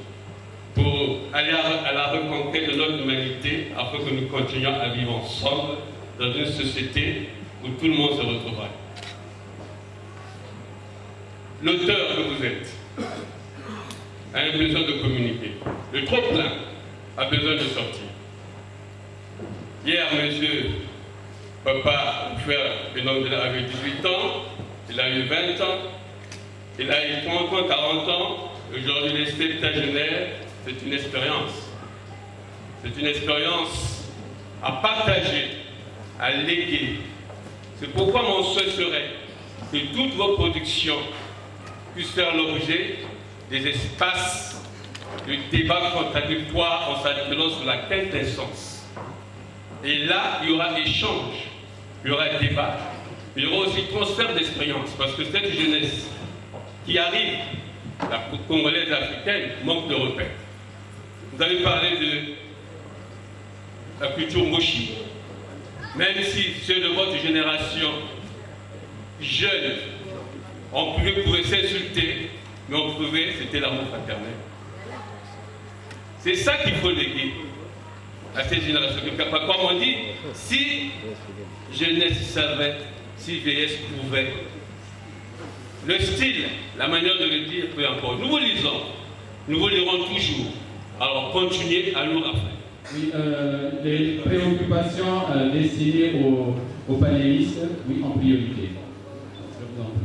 pour aller à la reconquête de notre humanité afin que nous continuions à vivre ensemble dans une société où tout le monde se retrouvera. L'auteur que vous êtes a un besoin de communiquer. Le trop-plein a besoin de sortir. Hier, monsieur Papa avait 18 ans, il a eu 20 ans, il a eu 30 ans, 40 ans, aujourd'hui les septuagénaires, c'est une expérience. C'est une expérience à partager, à léguer. C'est pourquoi mon souhait serait que toutes vos productions puissent faire l'objet des espaces de débat contradictoire en s'appuyant sur la quintessence. Et là, il y aura échange, il y aura débat, il y aura aussi transfert d'expérience, parce que cette jeunesse qui arrive, la congolaise africaine, manque de repères. Vous avez parlé de la culture mochi. Même si ceux de votre génération jeune, on pouvait s'insulter, mais on pouvait, c'était l'amour fraternel. C'est ça qu'il faut léguer à cette génération. Comme on dit, si jeunesse savait, si vieillesse pouvait, le style, la manière de le dire, peu importe. Nous vous lisons, nous vous lirons toujours. Alors continuez à nous rappeler. Oui, les préoccupations destinées aux panélistes, oui, en priorité. Je vous en prie.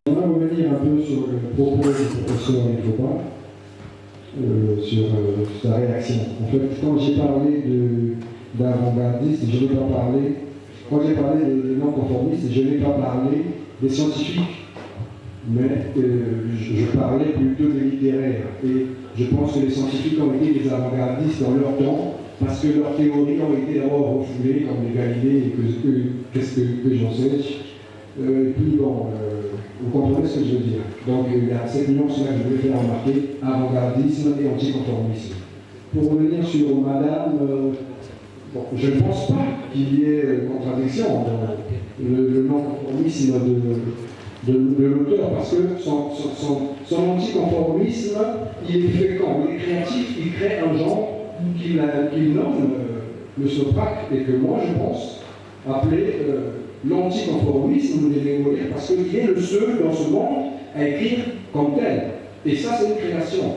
On va revenir un peu sur le propos du professeur Nicolas, sur sa réaction. En fait, quand j'ai parlé d'avant-gardistes, je n'ai pas parlé, quand j'ai parlé des non-conformistes, je n'ai pas parlé des scientifiques, mais je parlais plutôt des littéraires. Et je pense que les scientifiques ont été des avant-gardistes dans leur temps, parce que leurs théories ont été d'abord refoulées, comme les Galilée et qu'est-ce que j'en sais. Et puis bon, vous comprenez ce que je veux dire. Donc il y a cette nuance-là que je voulais faire remarquer, avant-gardisme et anticonformisme. Pour revenir sur madame, bon, je ne pense pas qu'il y ait contradiction dans le non-conformisme de l'auteur, parce que son anticonformisme, il est fréquent, il est créatif, il crée un genre qu'il nomme le soprac, et que moi je pense appeler l'anticonformisme des Mongoliens, parce qu'il est le seul dans ce monde à écrire comme tel. Et ça, c'est une création.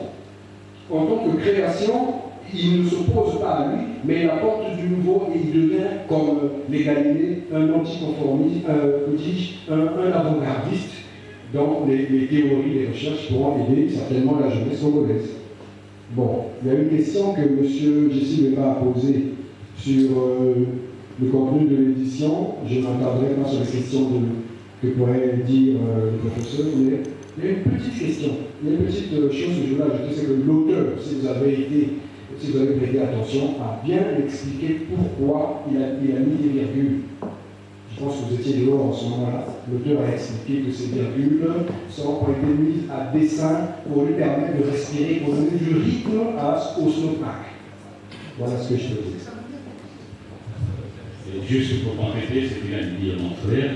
En tant que création, il ne s'oppose pas à lui, mais il apporte du nouveau et il devient, comme les Galilées, un anticonformiste, un avant-gardiste dans les théories, les recherches pour aider certainement la jeunesse congolaise. Bon, il y a une question que M. Jessie Leva a posée sur le contenu de l'édition. Je n'entendrai pas sur les questions que pourrait dire le professeur, mais il y a une petite question. Il y a une petite chose que je voulais ajouter, c'est que l'auteur, si vous avez prêté attention, a bien expliqué pourquoi il a mis des virgules. Je pense que vous étiez dehors en ce moment-là. L'auteur a expliqué que ces virgules ont été mises à dessein pour lui permettre de respirer, pour donner du rythme au snowpack. Voilà ce que je peux dire. Juste pour compléter ce que vient de dire mon frère,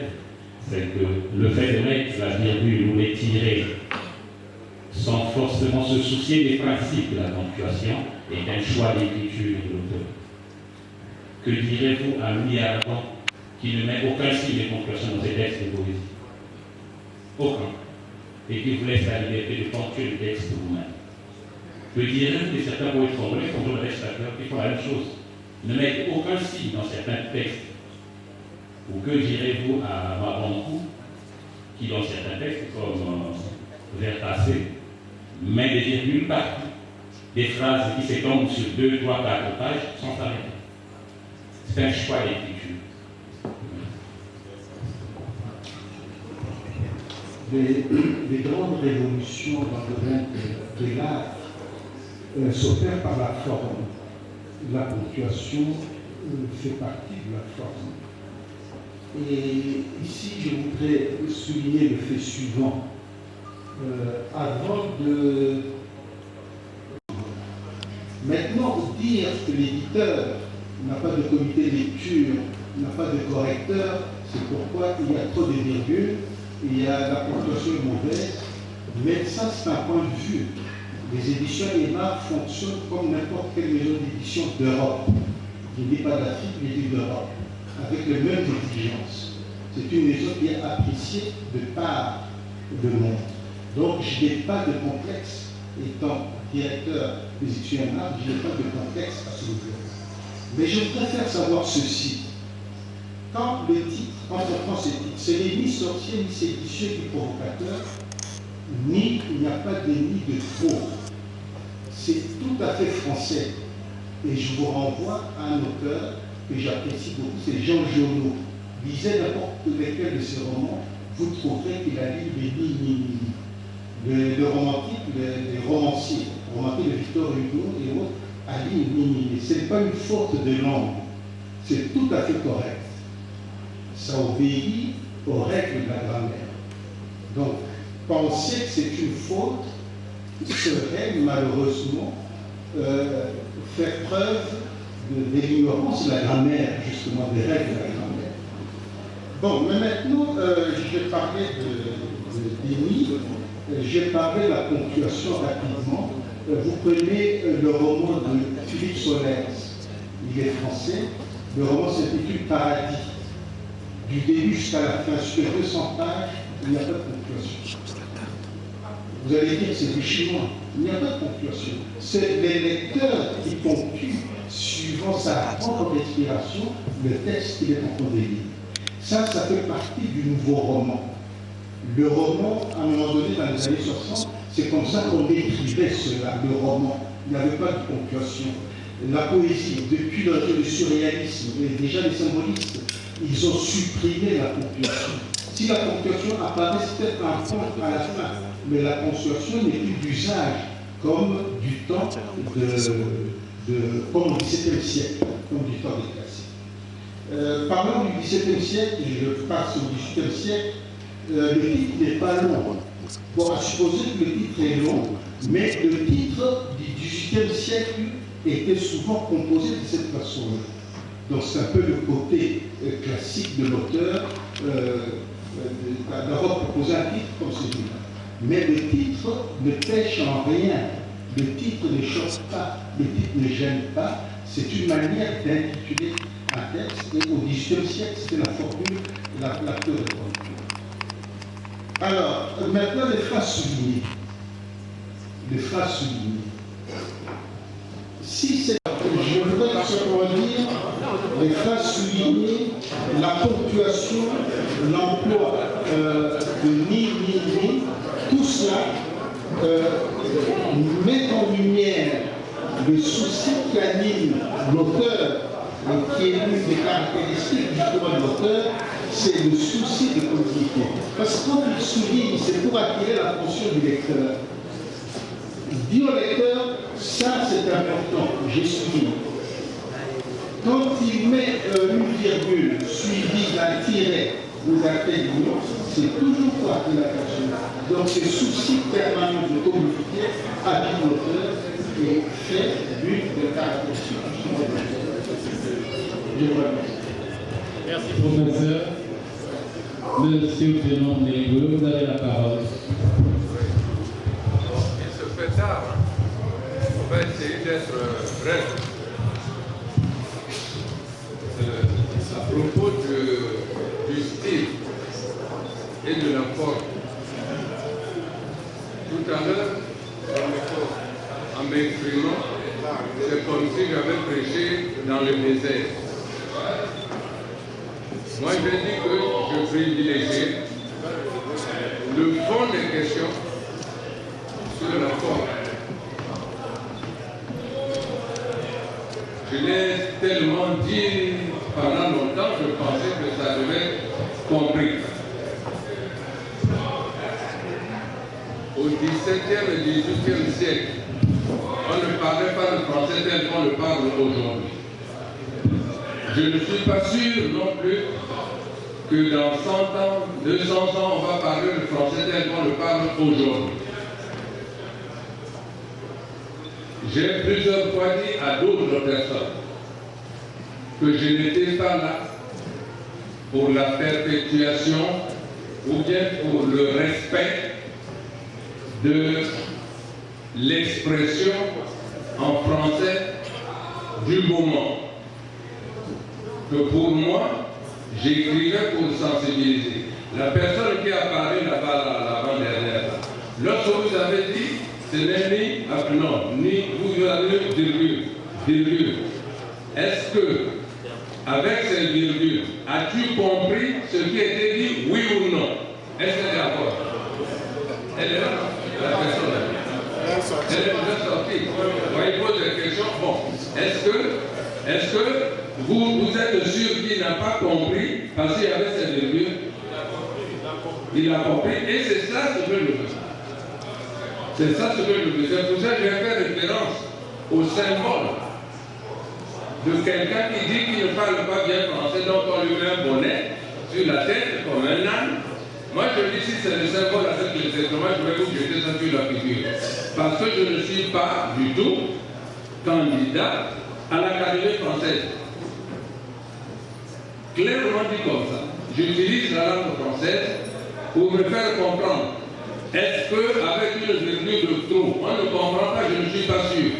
c'est que le fait de mettre la virgule ou l'étirer sans forcément se soucier des principes de la ponctuation est un choix d'écriture de l'auteur. Que direz-vous à Louis Aragon qui ne met aucun signe de ponctuation dans ses textes de poésie? Aucun. Et qui vous laisse la liberté de ponctuer le texte vous-même. Que direz-vous de certains poètes congolais, comme le restateur, qui font la même chose? Ne mettent aucun signe dans certains textes. Ou que direz-vous à Mabankou, qui dans certains textes, comme Vertassé, met des virgules partout, des phrases qui s'étendent sur 2, 3, 4 pages sans s'arrêter. C'est un choix d'écriture. les grandes révolutions dans le domaine de l'art s'opèrent par la forme. La ponctuation fait partie de la forme. Et ici, je voudrais souligner le fait suivant. Avant de... Maintenant, dire que l'éditeur n'a pas de comité de lecture, n'a pas de correcteur, c'est pourquoi il y a trop de virgules, il y a la ponctuation mauvaise, mais ça c'est un point de vue. Les éditions EMA fonctionnent comme n'importe quelle maison d'édition d'Europe. Je ne dis pas d'Afrique, mais je dis d'Europe, avec les mêmes exigences. C'est une maison qui est appréciée de par le monde. Donc je n'ai pas de complexe, étant directeur des éditions EMA, je n'ai pas de complexe à ce niveau. Mais je voudrais faire savoir ceci. Quand le titre, quand on prend ce titre, ce n'est ni sorcier, ni séditieux, ni provocateur, ni il n'y a pas de nid de faux. C'est tout à fait français. Et je vous renvoie à un auteur que j'apprécie beaucoup, c'est Jean Giono. Lisez n'importe lequel de ses romans, vous trouverez qu'il a lu les ni. Le romantique, les romanciers de Victor Hugo et autres, a lu ni. Ce n'est pas une faute de langue, c'est tout à fait correct. Ça obéit aux règles de la grammaire. Donc, penser que c'est une faute serait malheureusement faire preuve de l'ignorance de la grammaire, justement, des règles de la grammaire. Bon, mais maintenant, je vais parler de déni. Je vais parler de la ponctuation rapidement. Vous prenez le roman de Philippe Solers, il est français. Le roman s'intitule Paradis. Du début jusqu'à la fin, sur 200 pages, il n'y a pas de ponctuation. Vous allez dire que c'est du chinois. Il n'y a pas de ponctuation. C'est les lecteurs qui ponctuent, suivant sa propre inspiration, le texte qu'il est en train de lire. Ça fait partie du nouveau roman. Le roman, à un moment donné, dans les années 60, c'est comme ça qu'on écrivait cela, le roman. Il n'y avait pas de ponctuation. La poésie, depuis le surréalisme, et déjà les symbolistes, ils ont supprimé la ponctuation. Si la ponctuation apparaît, c'est peut-être un point à la fin, mais la ponctuation n'est plus d'usage comme du temps comme au XVIIe siècle, comme du temps des classiques. Parlons du XVIIe siècle, et je passe au XVIIIe siècle, le titre n'est pas long. Bon, à supposer que le titre est long, mais le titre du XVIIIe siècle était souvent composé de cette façon-là. Donc c'est un peu le côté classique de l'auteur d'avoir proposé un titre comme celui-là. Mais le titre ne pêche en rien. Le titre ne choque pas, le titre ne gêne pas. C'est une manière d'intituler un texte. Et au XVIIIe siècle, c'était la formule, la clé de formule. Alors, maintenant les phrases soulignées. Les phrases soulignées. Si c'est... Je voudrais simplement dire les phrases soulignées, la ponctuation, l'emploi de ni, tout cela met en lumière le souci qu'anime l'auteur, qui est l'une des caractéristiques justement de l'auteur, c'est le souci de communiquer. Parce que quand il souligne, c'est pour attirer l'attention du lecteur. Dire au lecteur, ça c'est important, j'ai souligné. Quand il met une virgule suivie d'un tiret ou d'un trait d'union, c'est toujours pour attirer l'attention. Donc ce souci permanent de communiquer habite l'auteur et fait l'une des caractéristiques du sujet. Je vous remercie. Merci professeur. Monsieur Fénon Négreux, vous avez la parole. Il se fait tard. On va essayer d'être bref. À propos du style et de la forme. Tout à l'heure, en m'exprimant, c'est comme si j'avais prêché dans le désert. Moi, je dis que je privilégie le fond des questions sur la forme. Je l'ai tellement dit pendant longtemps, je pensais que ça devait être compris. XVIIe et XVIIIe siècle, on ne parlait pas le français tel qu'on le parle aujourd'hui. Je ne suis pas sûr non plus que dans 100 ans, 200 ans, on va parler le français tel qu'on le parle aujourd'hui. J'ai plusieurs fois dit à d'autres personnes que je n'étais pas là pour la perpétuation ou bien pour le respect de l'expression en français du moment. Que pour moi, j'écrivais pour sensibiliser. La personne qui a parlé là-bas l'avant-dernière, lorsque vous avez dit, ce n'est ni vous avez virgule. Est-ce que, avec cette virgule, as-tu compris ce qui a été dit, oui ou non? Est-ce qu'elle est d'accord? Elle est là, la personne. Elle est déjà sortie. Il pose des questions. Bon, est-ce que vous êtes sûr qu'il n'a pas compris parce qu'il y avait cette virgule? Il a compris et c'est ça ce que je veux. C'est ça ce que je veux. C'est pour ça que j'ai fait référence au symbole de quelqu'un qui dit qu'il ne parle pas bien français, donc on lui met un bonnet sur la tête comme un âne. Moi je dis si c'est le symbole à cette exactement, je vais vous jeter ça sur la figure. Parce que je ne suis pas du tout candidat à l'Académie française. Clairement dit comme ça. J'utilise la langue française pour me faire comprendre. Est-ce qu'avec une virgule de trop, on ne comprend pas, je ne suis pas sûr.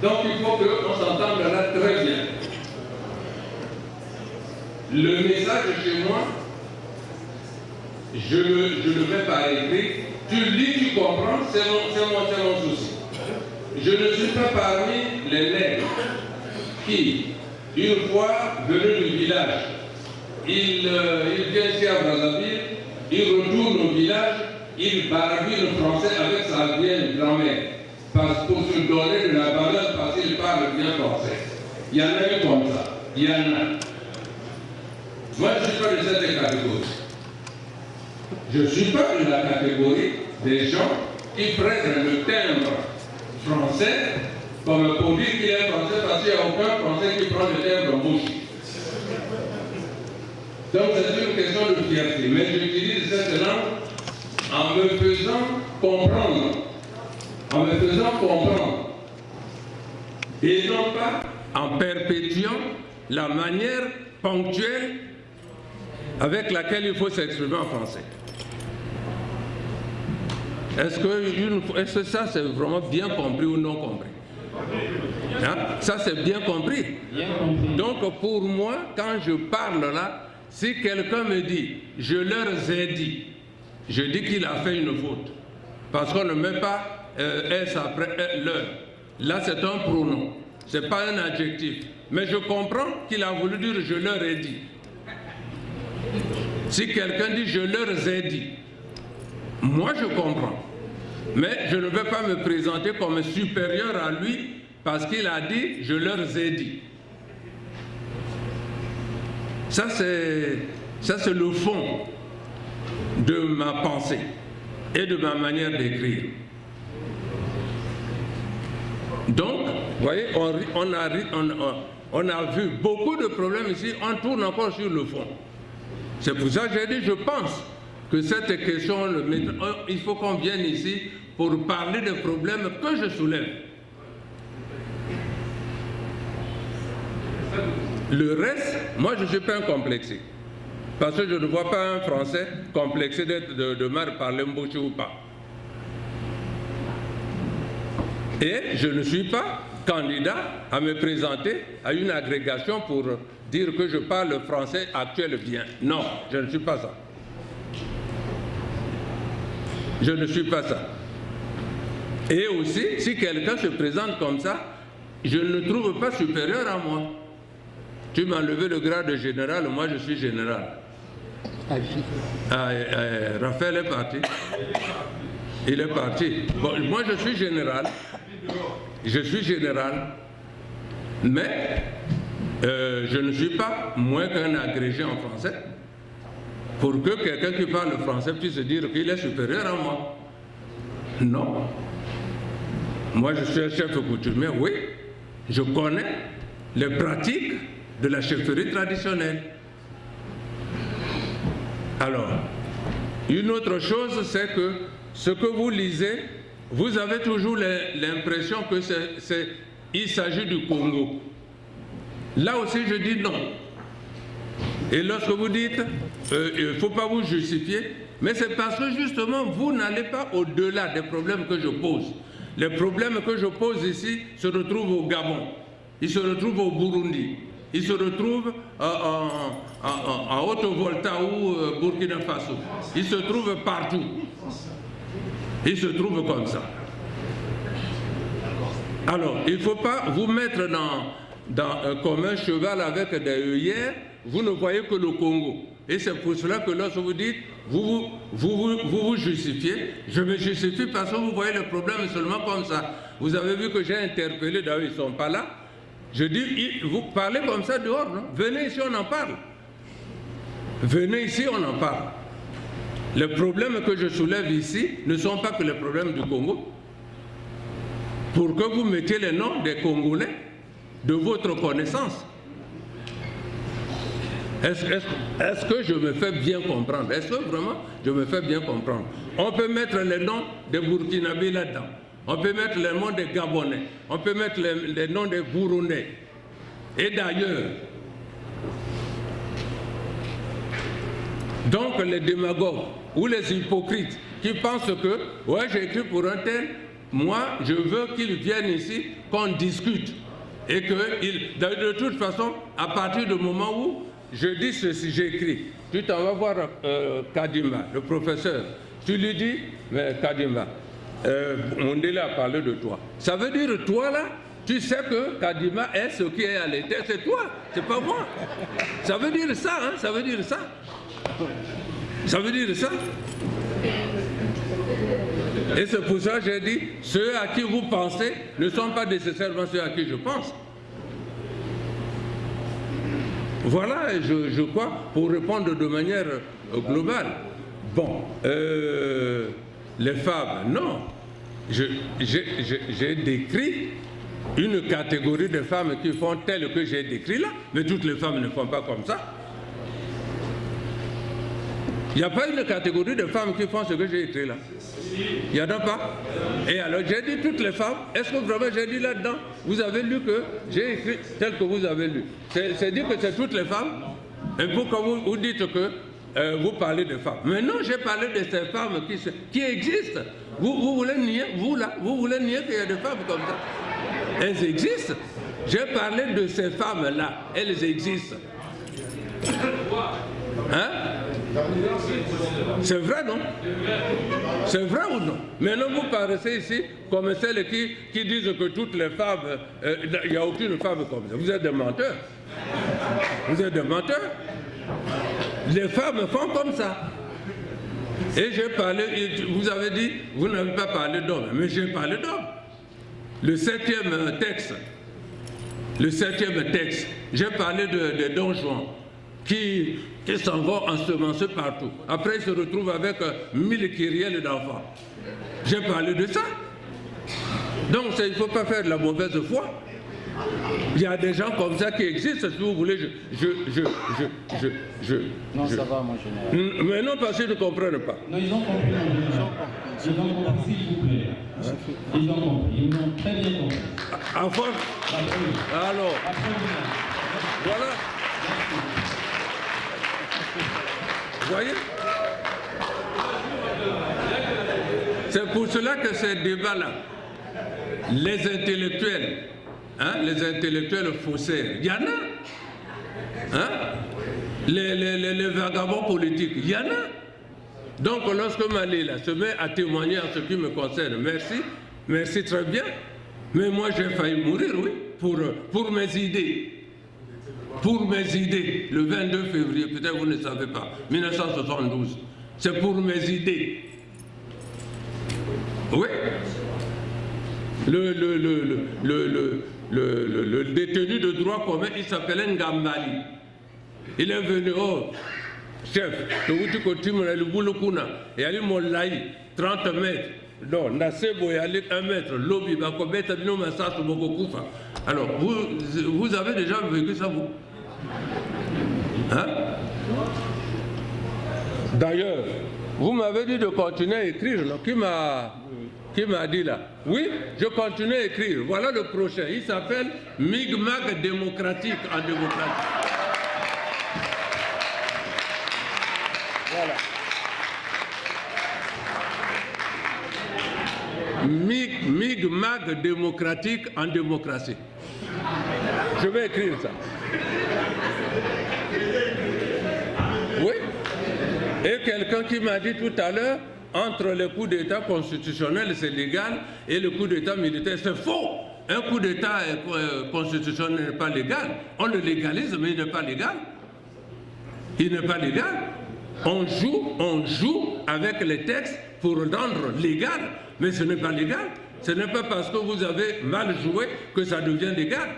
Donc il faut qu'on s'entende là très bien. Le message chez moi, je le mets par écrit. Tu lis, tu comprends, c'est mon souci. Je ne suis pas parmi les nègres qui, une fois venus du village, il vient ici à Brazzaville, il retourne au village, il barabine le français avec sa vieille grand-mère, pour se donner de la valeur parce qu'il parle bien français. Il y en a eu comme ça, il y en a. Moi, je ne suis pas de cette catégorie. Je ne suis pas de la catégorie des gens qui prennent le timbre français comme pour dire qu'il est français parce qu'il n'y a aucun français qui prend le timbre en bouche. Donc c'est une question de fierté. Mais j'utilise cette langue en me faisant comprendre. En me faisant comprendre. Et non pas en perpétuant la manière ponctuelle avec laquelle il faut s'exprimer en français. Est-ce que ça c'est vraiment bien compris ou non compris? Hein? Ça c'est bien compris. Donc pour moi, quand je parle là, si quelqu'un me dit « je leur ai dit », je dis qu'il a fait une faute. Parce qu'on ne met pas S après leur. Là c'est un pronom, ce n'est pas un adjectif. Mais je comprends qu'il a voulu dire « je leur ai dit ». Si quelqu'un dit « je leur ai dit », moi je comprends. Mais je ne vais pas me présenter comme supérieur à lui parce qu'il a dit « je leur ai dit ». Ça c'est le fond de ma pensée et de ma manière d'écrire. Donc, vous voyez, on a vu beaucoup de problèmes ici, on tourne encore sur le fond. C'est pour ça que j'ai dit, je pense que cette question, il faut qu'on vienne ici pour parler des problèmes que je soulève. Le reste, moi je ne suis pas un complexé. Parce que je ne vois pas un Français complexé de mal parler mbouchi ou pas. Et je ne suis pas candidat à me présenter à une agrégation pour dire que je parle le français actuel bien. Non, je ne suis pas ça. Je ne suis pas ça. Et aussi, si quelqu'un se présente comme ça, je ne le trouve pas supérieur à moi. Tu m'as levé le grade de général, moi je suis général. Raphaël est parti. Il est parti. Bon, moi je suis général. Je suis général. Mais je ne suis pas moins qu'un agrégé en français. pour que quelqu'un qui parle français puisse dire qu'il est supérieur à moi. Non. Moi, je suis un chef coutumier, oui. Je connais les pratiques de la chefferie traditionnelle. Alors, une autre chose, c'est que ce que vous lisez, vous avez toujours l'impression qu'il s'agit du Congo. Là aussi, je dis non. Et lorsque vous dites, il ne faut pas vous justifier, mais c'est parce que justement, vous n'allez pas au-delà des problèmes que je pose. Les problèmes que je pose ici se retrouvent au Gabon, ils se retrouvent au Burundi, ils se retrouvent à Haute-Volta ou Burkina Faso. Ils se trouvent partout. Ils se trouvent comme ça. Alors, il ne faut pas vous mettre comme un cheval avec des œillères, vous ne voyez que le Congo. Et c'est pour cela que lorsque vous dites, vous justifiez, je me justifie parce que vous voyez le problème seulement comme ça. Vous avez vu que j'ai interpellé, d'ailleurs ils ne sont pas là. Je dis, vous parlez comme ça dehors, non? Venez ici, on en parle. Venez ici, on en parle. Les problèmes que je soulève ici ne sont pas que les problèmes du Congo. Pour que vous mettiez les noms des Congolais de votre connaissance. Est-ce que je me fais bien comprendre? Est-ce que vraiment je me fais bien comprendre? On peut mettre les noms des Burkinabés là-dedans. On peut mettre les noms des Gabonais. On peut mettre les noms des Burundais. Et d'ailleurs, donc les démagogues ou les hypocrites qui pensent que, ouais, j'ai écrit pour un tel, moi, je veux qu'ils viennent ici, qu'on discute. Et que, de toute façon, à partir du moment où je dis ceci, j'écris, tu t'en vas voir Kadima, le professeur. Tu lui dis, mais Kadima, Mondela a parlé de toi. Ça veut dire, toi là, tu sais que Kadima est ce qui est à l'intérieur, c'est toi, c'est pas moi. Ça veut dire ça, hein, ça veut dire ça. Ça veut dire ça. Et c'est pour ça que j'ai dit, ceux à qui vous pensez ne sont pas nécessairement ceux à qui je pense. Voilà, je crois, pour répondre de manière globale. Bon, les femmes, non. J'ai décrit une catégorie de femmes qui font tel que j'ai décrit là, mais toutes les femmes ne font pas comme ça. Il n'y a pas une catégorie de femmes qui font ce que j'ai écrit là. Il n'y en a pas. Et alors j'ai dit toutes les femmes, est-ce que vraiment j'ai dit là-dedans, vous avez lu que j'ai écrit tel que vous avez lu? C'est dire que c'est toutes les femmes. Et pourquoi vous dites que vous parlez de femmes? Mais non, j'ai parlé de ces femmes qui existent. Vous voulez nier, vous là, vous voulez nier qu'il y a des femmes comme ça? Elles existent. J'ai parlé de ces femmes-là, elles existent. Hein? C'est vrai, non? C'est vrai ou non? Maintenant, vous paraissez ici comme celles qui disent que toutes les femmes, il n'y a aucune femme comme ça. Vous êtes des menteurs. Vous êtes des menteurs. Les femmes font comme ça. Et j'ai parlé, vous avez dit, vous n'avez pas parlé d'hommes, mais j'ai parlé d'hommes. Le septième texte, j'ai parlé de Don Juan, qui s'en vont ensemencer partout. Après, ils se retrouvent avec 1000 kyriels d'enfants. J'ai parlé de ça. Donc, il ne faut pas faire de la mauvaise foi. Il y a des gens comme ça qui existent, si vous voulez, Non, ça va, mon général. Mais non, parce qu'ils ne comprennent pas. Non, ils ont compris, ils ont compris, s'il vous plaît. Ils ont compris, ils ont très bien compris. À force. Alors, voilà. Vous voyez? C'est pour cela que ces débats-là, les intellectuels, les intellectuels faussaires, il y en a. Hein? Les vagabonds politiques, il y en a. Donc lorsque Malila se met à témoigner en ce qui me concerne, merci très bien, mais moi j'ai failli mourir, oui, pour mes idées. Pour mes idées, le 22 février, peut-être vous ne savez pas, 1972, c'est pour mes idées. Oui. Le détenu de droit commun, il s'appelait Ngambali. Il est venu, chef, tu continues le boulot kuna, et allez mon laï, 30 mètres. Non, Nasebo est allé 1 mètre, lobby, bakobeta, bino massa, subokokufa. Alors, vous avez déjà vécu ça, vous? Hein? D'ailleurs, vous m'avez dit de continuer à écrire, non? Qui m'a dit là? Oui, je continue à écrire. Voilà le prochain. Il s'appelle Migmag démocratique en démocratie. Voilà. Migmag démocratique en démocratie. Je vais écrire ça. Oui. Et quelqu'un qui m'a dit tout à l'heure, entre le coup d'État constitutionnel, c'est légal, et le coup d'État militaire, c'est faux. Un coup d'État constitutionnel n'est pas légal. On le légalise, mais il n'est pas légal. Il n'est pas légal. On joue avec les textes pour le rendre légal, mais ce n'est pas légal. Ce n'est pas parce que vous avez mal joué que ça devient légal.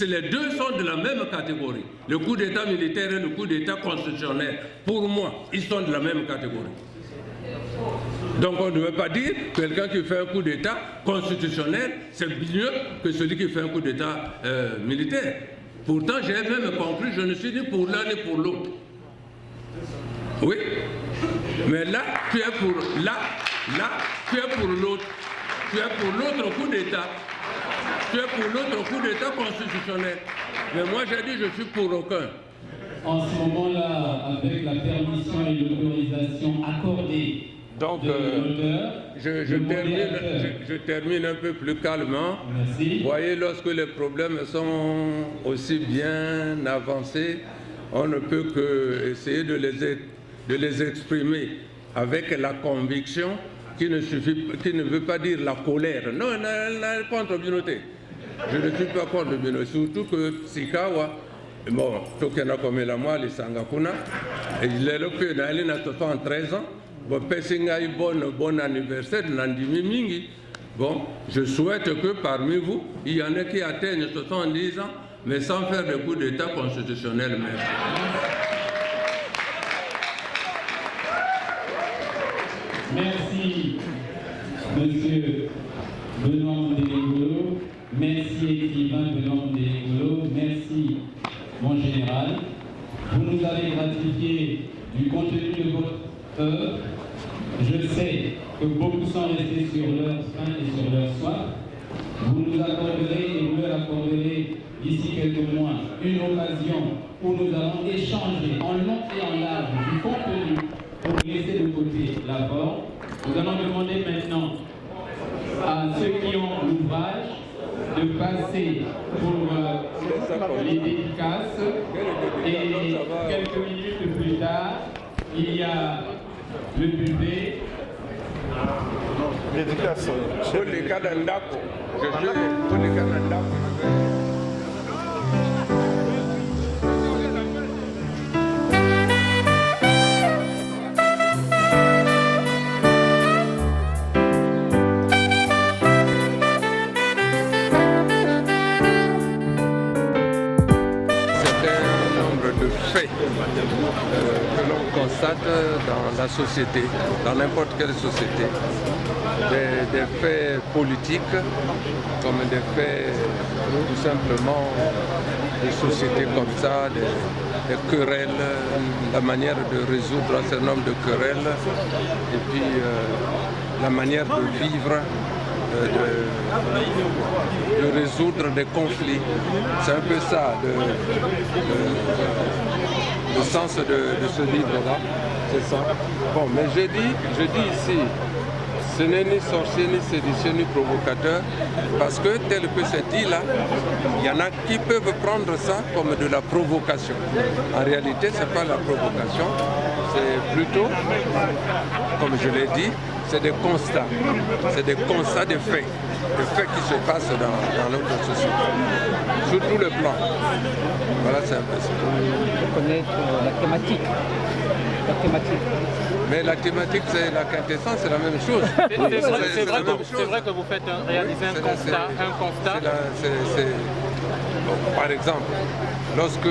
Les deux sont de la même catégorie. Le coup d'État militaire et le coup d'État constitutionnel. Pour moi, ils sont de la même catégorie. Donc on ne veut pas dire que quelqu'un qui fait un coup d'État constitutionnel, c'est mieux que celui qui fait un coup d'État militaire. Pourtant, j'ai même conclu, je ne suis ni pour l'un ni pour l'autre. Oui, mais là, tu es pour tu es pour l'autre. Tu es pour l'autre coup d'État. Tu es pour l'autre coup d'État constitutionnel. Mais moi, j'ai dit, je suis pour aucun. En ce moment-là, avec la permission et l'autorisation accordée donc, de l'auteur, je termine un peu plus calmement. Merci. Vous voyez, lorsque les problèmes sont aussi bien avancés, on ne peut qu'essayer de les exprimer avec la conviction qui ne veut pas dire la colère. Non, contre Binoté. Je ne suis pas contre Binoté. Surtout que Sikawa, bon, Tokena comme la moi, les Sangakuna, et il est le peu d'aller à 73 ans. Bon, Pessingaï, bon anniversaire, Nandimi Mingi. Bon, je souhaite que parmi vous, il y en ait qui atteignent 70 ans, mais sans faire de coup d'État constitutionnel même. Merci, Monsieur Benoît Mondélégolo. Merci, écrivain Benoît Mondélégolo. Merci, mon général. Vous nous avez gratifié du contenu de votre œuvre. Je sais que beaucoup sont restés sur leur faim et sur leur soif. Vous nous accorderez et vous leur accorderez d'ici quelques mois une occasion où nous allons échanger en long et en large du contenu pour laisser de côté la forme. Nous allons demander maintenant à ceux qui ont l'ouvrage de passer pour les dédicaces et quelques minutes plus tard, il y a le buffet. Dédicace. Pour les cas d'Andako. Pour les cas d'Andako. Que l'on constate dans la société, dans n'importe quelle société, des faits politiques comme des faits tout simplement de sociétés comme ça, des querelles, la manière de résoudre un certain nombre de querelles et puis la manière de vivre, de résoudre des conflits. C'est un peu ça le sens de ce livre-là, c'est ça. Bon, mais je dis ici, ce n'est ni sorcier, ni séditieux, ni provocateur, parce que tel que c'est dit là, il y en a qui peuvent prendre ça comme de la provocation. En réalité, ce n'est pas la provocation, c'est plutôt, comme je l'ai dit, c'est des constats. C'est des constats des faits qui se passent dans notre société, sur tous les plans. Voilà, c'est un peu ça. Connaître la thématique. Mais la thématique, c'est la quintessence, c'est la même chose. C'est vrai que vous faites réaliser un constat. Bon, par exemple, lorsque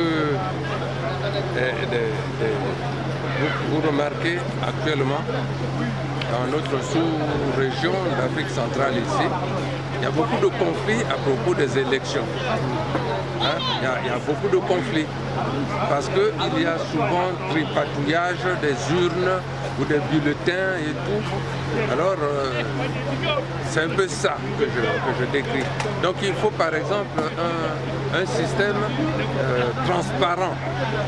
vous remarquez actuellement, dans notre sous-région, l'Afrique centrale ici, il y a beaucoup de conflits à propos des élections. Hein? Il y a beaucoup de conflits parce qu'il y a souvent tripatouillage des urnes ou des bulletins et tout. Alors, c'est un peu ça que je décris. Donc, il faut par exemple un système transparent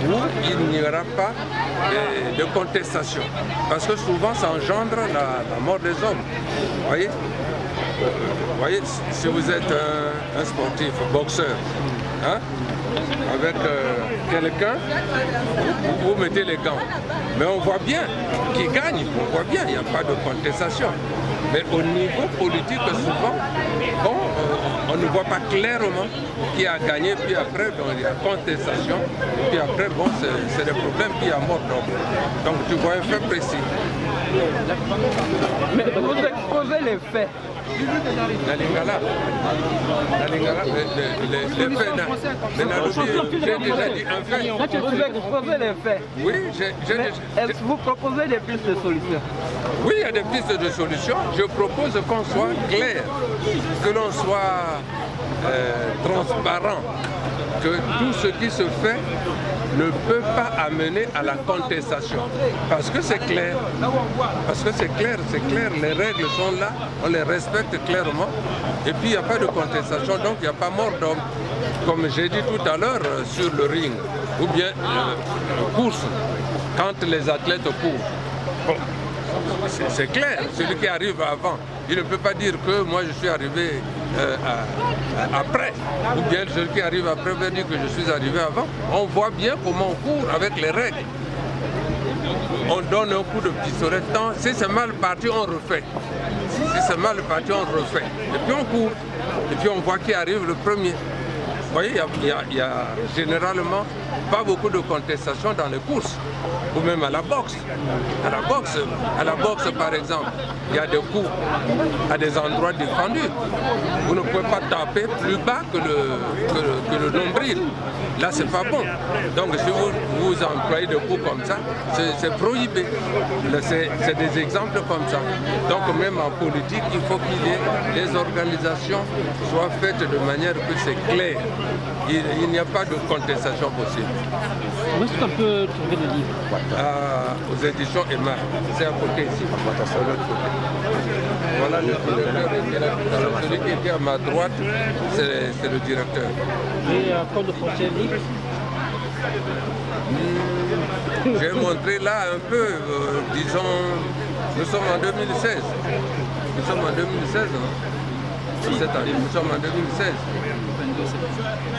où il n'y aura pas de contestation. Parce que souvent, ça engendre la mort des hommes. Vous voyez, si vous êtes un sportif, boxeur, hein, avec quelqu'un, vous mettez les gants. Mais on voit bien qui gagne, on voit bien, il n'y a pas de contestation. Mais au niveau politique, souvent, bon, on ne voit pas clairement qui a gagné, puis après, donc, il y a contestation, et puis après, bon, c'est des problèmes, puis il y a mort d'homme. Donc tu vois un fait précis. Mais vous exposez les faits. Dans Lingala, les faits, j'ai déjà dit un fait. Vous exposez les faits. Oui, Est-ce que vous proposez des pistes de solutions? Oui, il y a des pistes de solutions. Je propose qu'on soit clair, que l'on soit transparent, que tout ce qui se fait ne peut pas amener à la contestation. Parce que c'est clair. Parce que c'est clair, les règles sont là, on les respecte clairement. Et puis il n'y a pas de contestation, donc il n'y a pas mort d'homme. Comme j'ai dit tout à l'heure sur le ring, ou bien course, quand les athlètes courent. Bon, c'est clair, celui qui arrive avant, il ne peut pas dire que moi je suis arrivé après, ou bien celui qui arrive après veut dire que je suis arrivé avant. On voit bien comment on court avec les règles. On donne un coup de pistolet de temps, si c'est mal parti, on refait. Si c'est mal parti, on refait. Et puis on court, et puis on voit qui arrive le premier. Vous voyez, il y a généralement pas beaucoup de contestation dans les courses, ou même à la boxe. À la boxe, par exemple, il y a des coups à des endroits défendus. Vous ne pouvez pas taper plus bas que le nombril. Là, c'est pas bon. Donc, si vous employez des coups comme ça, c'est prohibé. C'est des exemples comme ça. Donc, même en politique, il faut qu'il y ait les organisations soient faites de manière que c'est clair. Il n'y a pas de contestation possible. Où est-ce qu'on peut trouver le livre? Aux éditions Emma. C'est à côté ici, sur l'autre côté. Voilà le directeur. Celui qui était à ma droite, c'est le directeur. Et quand le prochain livre? J'ai montré là un peu, disons, nous sommes en 2016. Nous sommes en 2016, hein? Cette année, nous sommes en 2016.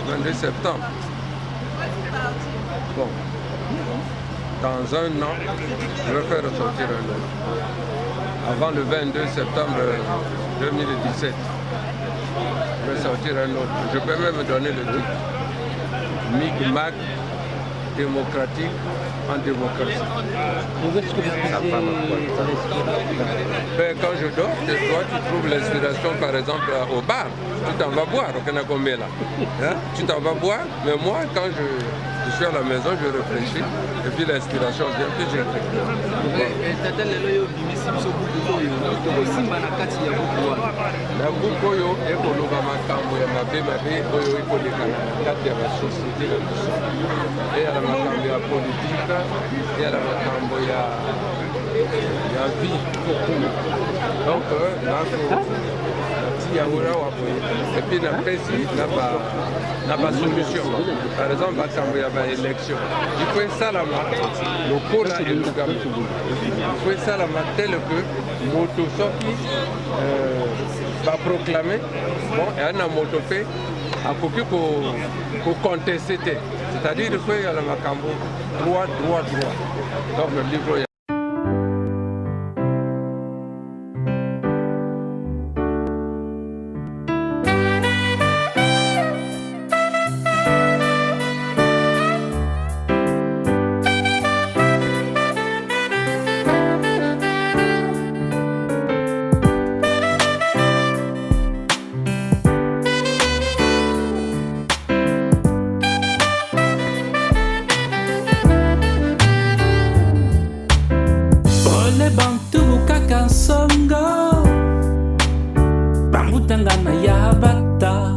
22 septembre. Bon. Dans un an, je vais faire ressortir un autre. Avant le 22 septembre 2017, je vais sortir un autre. Je peux même donner le titre. Micmac démocratique en démocratie. Quand je dors, toi tu trouves l'inspiration par exemple au bar. Tu t'en vas boire au Kanagomé là. Hein? Tu t'en vas boire, mais moi quand je suis à la maison, je réfléchis et puis l'inspiration vient, puis j'écris. La boucle oyo ekoloba makambo ya mabe oyo ekolekana na kati ya basosiété na biso. Eyala makambo ya politique, eyala makambo ya vie kokulu. Donc nati yango awa boye epuis napesi na basolution. Par exemple makambo ya baélection il faut esalama lokola elukami. Il faut esalama tel que moto soki baproclame bon eya na moto mpe akoki koconteste te, c'est-à-dire il faut eyala makambo droit. Donc le livre utangana ya bata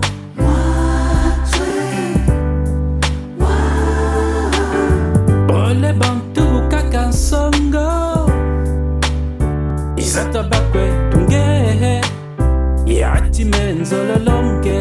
Ole bantu kakansongo Izata bakwe tunge Yati menzolo lomke